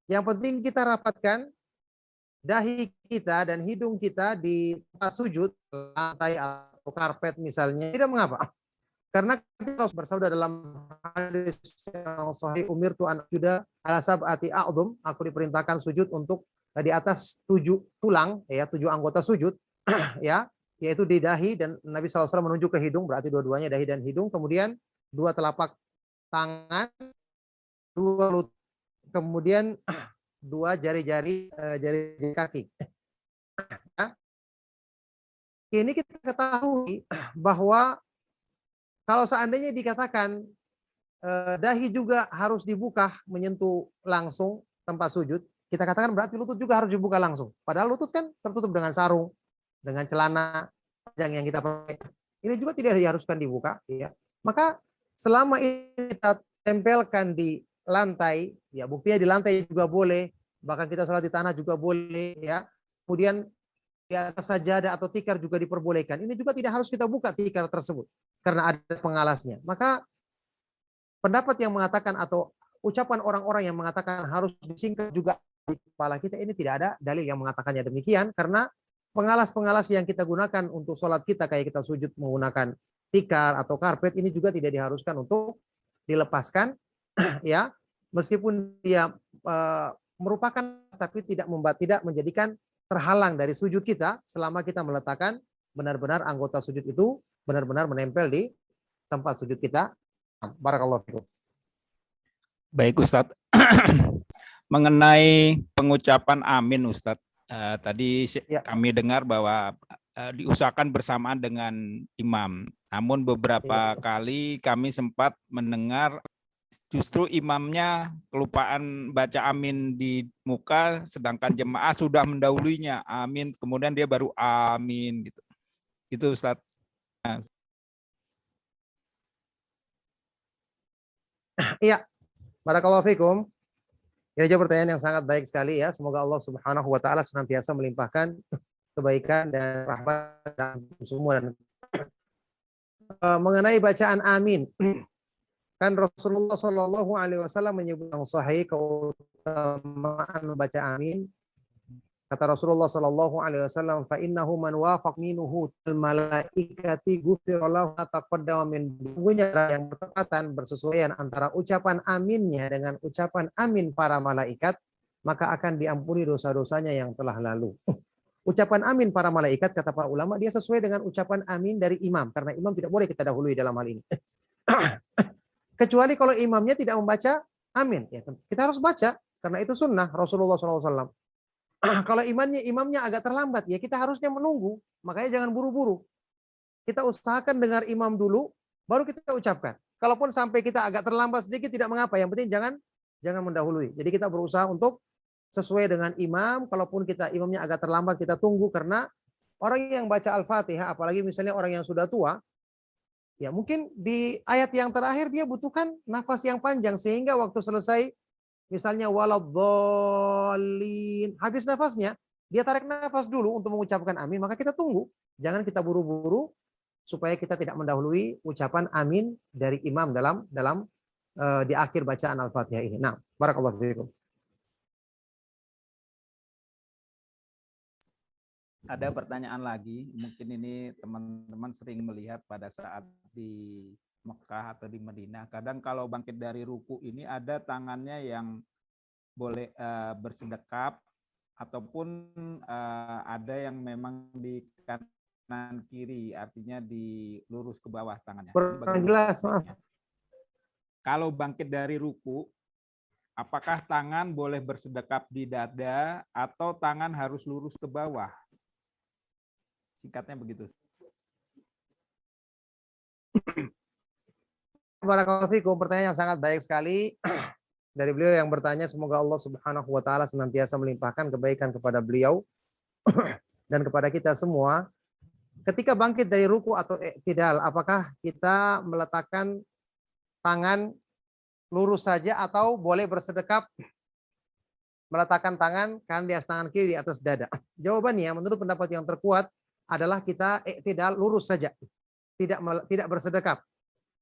Yang penting kita rapatkan dahi kita dan hidung kita di tempat sujud, lantai atau karpet misalnya, tidak mengapa. Karena kita bersabda dalam hadis yang sahih, umirtu an asjuda ala sab'ati a'dhum, aku diperintahkan sujud untuk di atas 7 tulang, ya, 7 anggota sujud, ya, yaitu di dahi, dan Nabi SAW menunjuk ke hidung, berarti dua-duanya dahi dan hidung, kemudian 2 telapak tangan, 2 lutut, kemudian 2 jari-jari kaki. Ini kita ketahui bahwa kalau seandainya dikatakan dahi juga harus dibuka menyentuh langsung tempat sujud, kita katakan berarti lutut juga harus dibuka langsung. Padahal lutut kan tertutup dengan sarung, dengan celana panjang yang kita pakai. Ini juga tidak diharuskan dibuka, ya. Maka selama ini kita tempelkan di lantai, ya buktinya di lantai juga boleh, bahkan kita sholat di tanah juga boleh, ya. Kemudian di atas sajadah atau tikar juga diperbolehkan. Ini juga tidak harus kita buka tikar tersebut karena ada pengalasnya. Maka pendapat yang mengatakan atau ucapan orang-orang yang mengatakan harus disingkat juga di kepala kita, ini tidak ada dalil yang mengatakannya demikian, karena pengalas-pengalas yang kita gunakan untuk sholat kita, kayak kita sujud menggunakan tikar atau karpet, ini juga tidak diharuskan untuk dilepaskan, ya, meskipun dia merupakan, tapi tidak menjadikan terhalang dari sujud kita selama kita meletakkan benar-benar anggota sujud itu benar-benar menempel di tempat sujud kita. Barakallahu fikum. Baik Ustadz. Mengenai pengucapan amin Ustadz, tadi kami dengar bahwa diusahakan bersamaan dengan imam. Namun beberapa kali kami sempat mendengar justru imamnya kelupaan baca amin di muka, sedangkan jemaah sudah mendahulunya amin, kemudian dia baru amin gitu. Itu Ustaz. Iya, barakallahu fikum. Ini juga pertanyaan yang sangat baik sekali ya. Semoga Allah Subhanahu wa taala senantiasa melimpahkan kebaikan dan rahmat dan semua. Dan mengenai bacaan amin, kan Rasulullah Shallallahu Alaihi Wasallam menyebut yang sahih keutamaan membaca amin. Kata Rasulullah Shallallahu Alaihi Wasallam, fa innahu man wafaq minuhu malaikati ghufira lahu ma taqaddama min. Sungguhnya yang bertepatan bersesuaian antara ucapan aminnya dengan ucapan amin para malaikat, maka akan diampuni dosa-dosanya yang telah lalu. Ucapan amin para malaikat, kata para ulama, dia sesuai dengan ucapan amin dari imam, karena imam tidak boleh kita dahului dalam hal ini. Kecuali kalau imamnya tidak membaca amin, ya kita harus baca, karena itu sunnah Rasulullah SAW. Kalau imamnya agak terlambat, ya kita harusnya menunggu, makanya jangan buru-buru. Kita usahakan dengar imam dulu, baru kita ucapkan. Kalaupun sampai kita agak terlambat sedikit tidak mengapa, yang penting jangan mendahului. Jadi kita berusaha untuk sesuai dengan imam. Kalaupun imamnya agak terlambat, kita tunggu, karena orang yang baca Al-Fatihah, apalagi misalnya orang yang sudah tua, ya mungkin di ayat yang terakhir dia butuhkan nafas yang panjang, sehingga waktu selesai misalnya waladhdallin, habis nafasnya, dia tarik nafas dulu untuk mengucapkan amin, maka kita tunggu. Jangan kita buru-buru supaya kita tidak mendahului ucapan amin dari imam dalam di akhir bacaan Al-Fatihah ini. Nah, barakallahu fiikum. Ada pertanyaan lagi, mungkin ini teman-teman sering melihat pada saat di Mekah atau di Madinah. Kadang kalau bangkit dari ruku ini ada tangannya yang boleh bersedekap, ataupun ada yang memang di kanan kiri, artinya di lurus ke bawah tangannya. Kurang jelas, maaf. Kalau bangkit dari ruku, apakah tangan boleh bersedekap di dada atau tangan harus lurus ke bawah? Singkatnya begitu. Barakallahu fikum, pertanyaan yang sangat baik sekali dari beliau yang bertanya. Semoga Allah Subhanahu wa taala senantiasa melimpahkan kebaikan kepada beliau dan kepada kita semua. Ketika bangkit dari ruku atau i'tidal, apakah kita meletakkan tangan lurus saja atau boleh bersedekap meletakkan tangan kanan di atas tangan kiri di atas dada? Jawabannya menurut pendapat yang terkuat adalah kita i'tidal lurus saja, tidak bersedekap.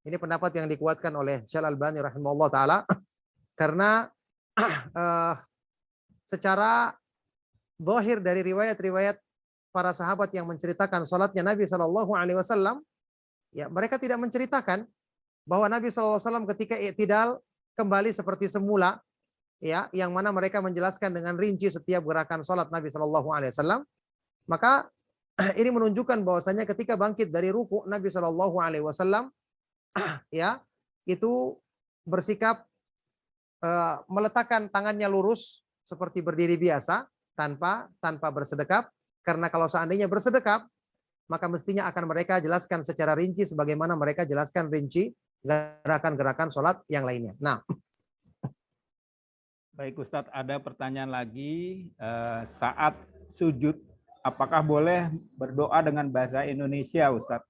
Ini pendapat yang dikuatkan oleh Syekh Al-Albani rahimahullah taala, karena secara zahir dari riwayat-riwayat para sahabat yang menceritakan salatnya Nabi Shallallahu Alaihi Wasallam, ya mereka tidak menceritakan bahwa Nabi Shallallahu Alaihi Wasallam ketika i'tidal kembali seperti semula, ya, yang mana mereka menjelaskan dengan rinci setiap gerakan salat Nabi Shallallahu Alaihi Wasallam. Maka ini menunjukkan bahwasanya ketika bangkit dari ruku, Nabi Shallallahu Alaihi Wasallam ya itu bersikap meletakkan tangannya lurus seperti berdiri biasa, tanpa bersedekap. Karena kalau seandainya bersedekap, maka mestinya akan mereka jelaskan secara rinci sebagaimana mereka jelaskan rinci gerakan-gerakan sholat yang lainnya. Nah, baik Ustadz, ada pertanyaan lagi. Saat sujud, apakah boleh berdoa dengan bahasa Indonesia, Ustadz?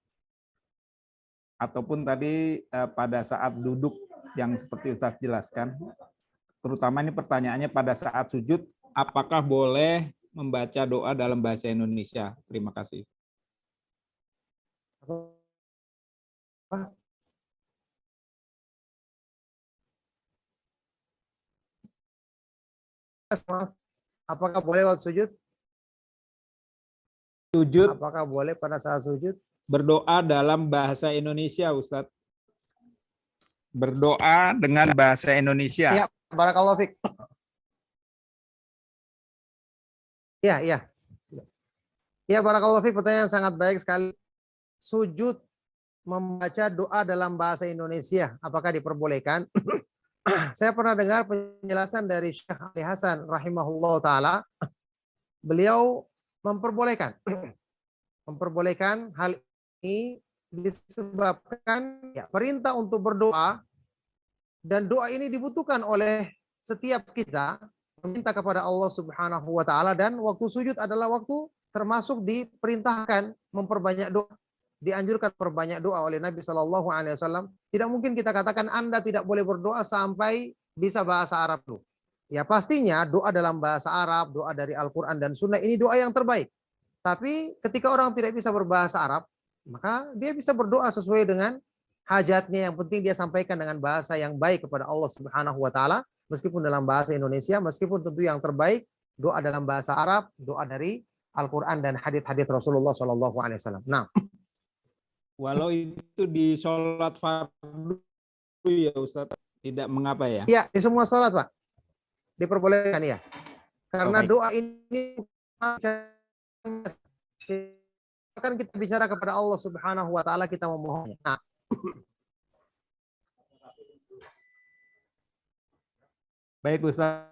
Ataupun tadi pada saat duduk yang seperti Ustadz jelaskan, terutama ini pertanyaannya pada saat sujud, apakah boleh membaca doa dalam bahasa Indonesia? Terima kasih. Apakah boleh waktu sujud? Sujud. Apakah boleh pada saat sujud berdoa dalam bahasa Indonesia, Ustadz? Berdoa dengan bahasa Indonesia. Ya, barakallahu fiik. Ya, barakallahu fiik, pertanyaan sangat baik sekali. Sujud membaca doa dalam bahasa Indonesia, apakah diperbolehkan? Saya pernah dengar penjelasan dari Syekh Ali Hasan rahimahullah taala. Beliau memperbolehkan hal ini disebabkan ya, perintah untuk berdoa, dan doa ini dibutuhkan oleh setiap kita, meminta kepada Allah Subhanahu wa taala, dan waktu sujud adalah waktu termasuk diperintahkan memperbanyak doa. Dianjurkan perbanyak doa oleh Nabi Shallallahu Alaihi Wasallam. Tidak mungkin kita katakan Anda tidak boleh berdoa sampai bisa bahasa Arab dulu. Ya pastinya doa dalam bahasa Arab, doa dari Al-Quran dan Sunnah ini doa yang terbaik. Tapi ketika orang tidak bisa berbahasa Arab, maka dia bisa berdoa sesuai dengan hajatnya. Yang penting dia sampaikan dengan bahasa yang baik kepada Allah Subhanahu wa taala, meskipun dalam bahasa Indonesia, meskipun tentu yang terbaik doa dalam bahasa Arab, doa dari Al-Qur'an dan hadits-hadits Rasulullah Shallallahu alaihi wasallam. Nah, walau itu di sholat fardu ya Ustaz, tidak mengapa ya? iya, di semua sholat, Pak. Diperbolehkan ya. Karena baik. doa ini akan kita bicara kepada Allah Subhanahu wa taala, kita memohon. Nah, baik Ustaz.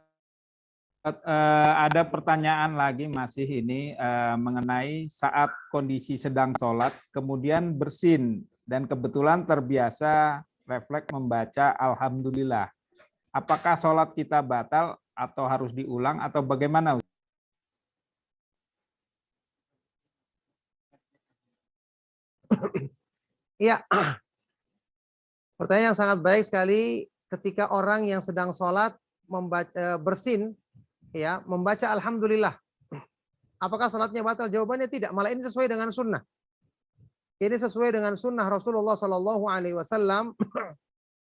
Ada pertanyaan lagi masih ini mengenai saat kondisi sedang sholat, kemudian bersin dan kebetulan terbiasa refleks membaca Alhamdulillah. Apakah sholat kita batal atau harus diulang atau bagaimana? iya. Pertanyaan yang sangat baik sekali. Ketika orang yang sedang sholat bersin, ya, membaca Alhamdulillah, apakah sholatnya batal? Jawabannya tidak. Malah ini sesuai dengan sunnah. Ini sesuai dengan sunnah Rasulullah Shallallahu alaihi wasallam.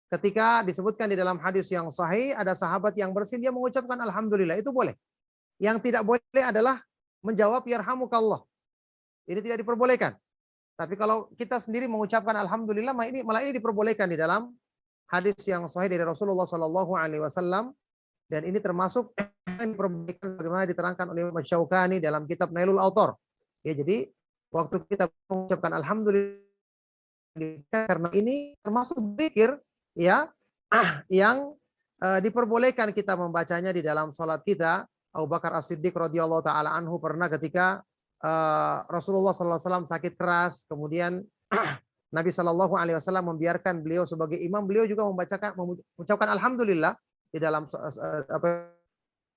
Ketika disebutkan di dalam hadis yang sahih, ada sahabat yang bersin, dia mengucapkan Alhamdulillah, itu boleh. Yang tidak boleh adalah menjawab Yarhamukallah. Ini tidak diperbolehkan. Tapi kalau kita sendiri mengucapkan Alhamdulillah, malah ini diperbolehkan di dalam hadis yang sahih dari Rasulullah Shallallahu alaihi wasallam. Dan ini termasuk yang diperbolehkan bagaimana diterangkan oleh Imam Syaukani dalam kitab Nailul Autor. Ya, jadi waktu kita mengucapkan Alhamdulillah, karena ini termasuk zikir, ya, yang diperbolehkan kita membacanya di dalam sholat kita. Abu Bakar As-Siddiq radhiyallahu taala anhu pernah ketika Rasulullah SAW sakit keras, kemudian Nabi Shallallahu alaihi wasallam membiarkan beliau sebagai imam, beliau juga mengucapkan Alhamdulillah di dalam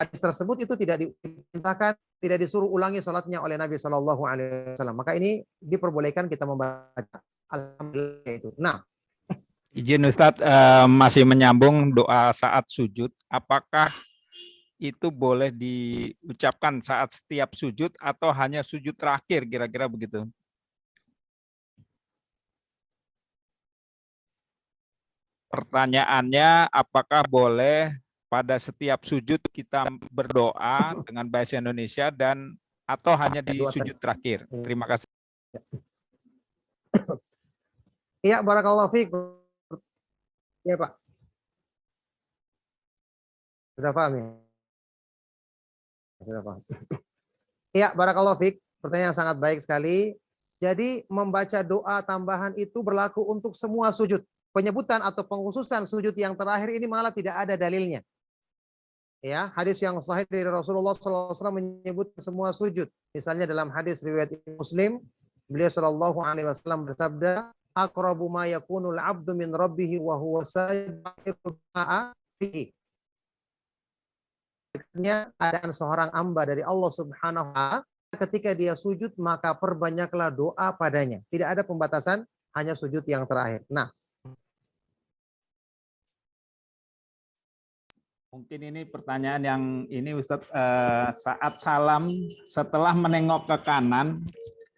hadis tersebut. Itu tidak diperintahkan, tidak disuruh ulangi salatnya oleh Nabi Shallallahu alaihi wasallam. Maka ini diperbolehkan kita membaca Alhamdulillah itu. Nah, izin Ustadz, masih menyambung doa saat sujud, apakah itu boleh diucapkan saat setiap sujud atau hanya sujud terakhir, kira-kira begitu? Pertanyaannya, apakah boleh pada setiap sujud kita berdoa dengan bahasa Indonesia dan atau hanya di sujud terakhir? Terima kasih. Iya, barakallahu fiik. Ya, Pak. Sudah paham ya? Sudah paham. Iya, barakallahu fiik. Pertanyaan yang sangat baik sekali. Jadi membaca doa tambahan itu berlaku untuk semua sujud. Penyebutan atau pengkhususan sujud yang terakhir ini malah tidak ada dalilnya. Ya, hadis yang sahih dari Rasulullah SAW menyebut semua sujud. Misalnya dalam hadis riwayat Muslim, beliau Shallallahu alaihi wasallam bersabda, "Aqrabu ma yakunul 'abdu min rabbih wa huwa sajidun fihi." Adaan seorang hamba dari Allah Subhanahu wa taala ketika dia sujud, maka perbanyaklah doa padanya. Tidak ada pembatasan, hanya sujud yang terakhir. Nah, mungkin ini pertanyaan yang ini Ustadz, saat salam setelah menengok ke kanan,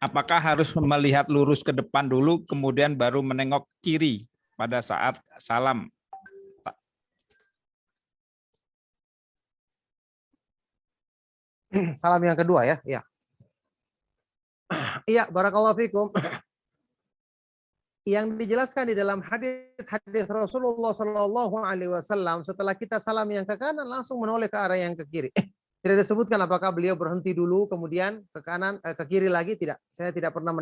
apakah harus melihat lurus ke depan dulu kemudian baru menengok kiri pada saat salam? Salam yang kedua ya. Ya. Iya, barakallahu fikum. Yang dijelaskan di dalam hadis Rasulullah Shallallahu alaihi wasallam, setelah kita salam yang ke kanan langsung menoleh ke arah yang ke kiri. Tidak disebutkan apakah beliau berhenti dulu kemudian ke kanan ke kiri lagi, tidak. Saya tidak pernah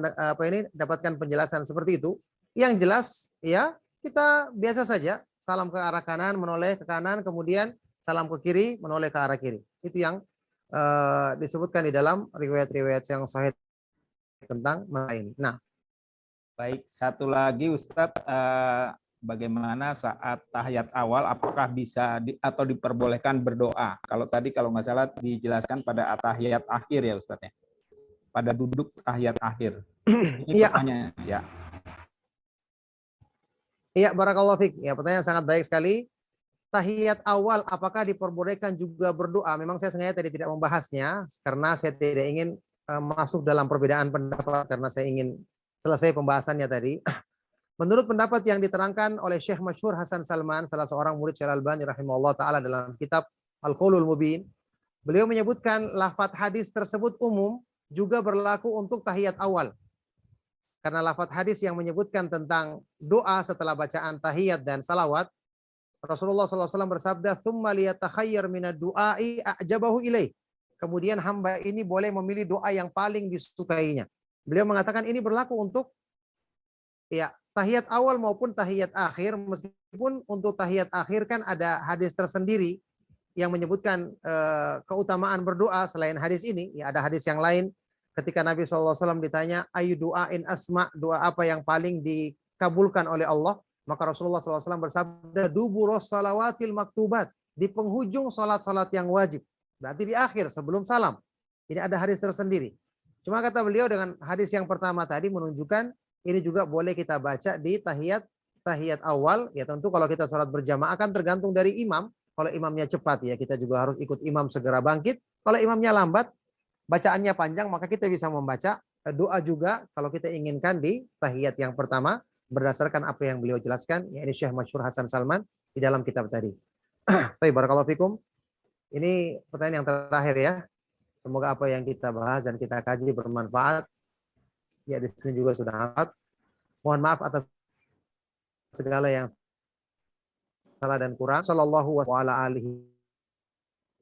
dapatkan penjelasan seperti itu. Yang jelas ya, kita biasa saja salam ke arah kanan, menoleh ke kanan, kemudian salam ke kiri, menoleh ke arah kiri. Itu yang disebutkan di dalam riwayat-riwayat yang sahih tentang ini. Nah, baik, satu lagi Ustadz, bagaimana saat tahiyat awal, apakah bisa atau diperbolehkan berdoa? Kalau tadi kalau nggak salah dijelaskan pada tahiyat akhir ya Ustadz ya, pada duduk tahiyat akhir. Ini pertanyaannya ya. Iya, barakallahu fiik. Ya, pertanyaan sangat baik sekali. Tahiyat awal apakah diperbolehkan juga berdoa? Memang saya sengaja tadi tidak membahasnya karena saya tidak ingin masuk dalam perbedaan pendapat karena saya ingin selesai pembahasannya tadi. Menurut pendapat yang diterangkan oleh Syekh Masyhur Hasan Salman, salah seorang murid Syekh Al-Albani rahimahullah taala dalam kitab Al-Qaulul Mubin, beliau menyebutkan lafadz hadis tersebut umum juga berlaku untuk tahiyat awal. Karena lafadz hadis yang menyebutkan tentang doa setelah bacaan tahiyat dan salawat, Rasulullah SAW bersabda, "Tsumma liyatakhayyar minad du'ai a'jabahu ilaih." Kemudian hamba ini boleh memilih doa yang paling disukainya. Beliau mengatakan ini berlaku untuk ya tahiyat awal maupun tahiyat akhir, meskipun untuk tahiyat akhir kan ada hadis tersendiri yang menyebutkan keutamaan berdoa selain hadis ini. Ya, ada hadis yang lain ketika Nabi SAW ditanya, ayu du'ain asma, doa apa yang paling dikabulkan oleh Allah? Maka Rasulullah SAW bersabda, duburos salawatil maktubat, di penghujung salat-salat yang wajib. Berarti di akhir, sebelum salam. Ini ada hadis tersendiri. Cuma kata beliau dengan hadis yang pertama tadi menunjukkan ini juga boleh kita baca di tahiyat awal. Ya tentu kalau kita sholat berjamaah akan tergantung dari imam. Kalau imamnya cepat ya kita juga harus ikut imam segera bangkit. Kalau imamnya lambat, bacaannya panjang, maka kita bisa membaca doa juga kalau kita inginkan di tahiyat yang pertama berdasarkan apa yang beliau jelaskan. Ya, ini Syekh Masyhur Hasan Salman di dalam kitab tadi. Baik, barakallahu fikum. Ini pertanyaan yang terakhir ya. Semoga apa yang kita bahas dan kita kaji bermanfaat. Ya, di sini juga sudah hafal. Mohon maaf atas segala yang salah dan kurang. Sallallahu ala alihi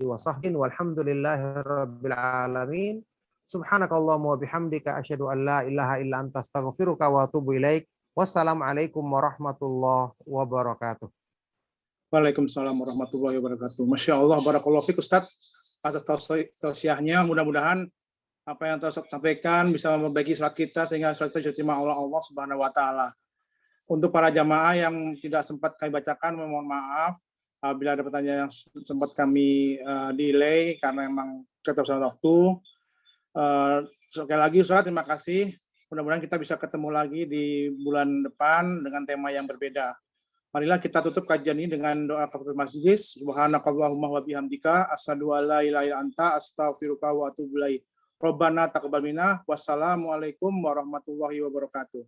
wa sahbihi walhamdulillahirabbil alamin. Subhanakallahumma wa bihamdika asyhadu an la ilaha illa anta astaghfiruka wa atubu ilaik. Wassalamualaikum warahmatullahi wabarakatuh. Waalaikumsalam warahmatullahi wabarakatuh. Masya Allah, barakallahu fiik Ustaz atas tausiahnya. Mudah-mudahan apa yang telah sampaikan bisa memperbaiki sholat kita sehingga sholat kita diterima oleh Allah Subhanahu wa taala. Untuk para jamaah yang tidak sempat kami bacakan, mohon maaf bila ada pertanyaan yang sempat kami delay karena memang keterbatasan waktu. Sekali lagi Ustaz, terima kasih. Mudah-mudahan kita bisa ketemu lagi di bulan depan dengan tema yang berbeda. Marilah kita tutup kajian ini dengan doa kafaratul majlis. Subhanakallahumma wa bihamdika asyhadu an la ilaha illa anta astaghfiruka wa atubu ilaik. Rabbana taqabbal minna. Wassalamualaikum warahmatullahi wabarakatuh.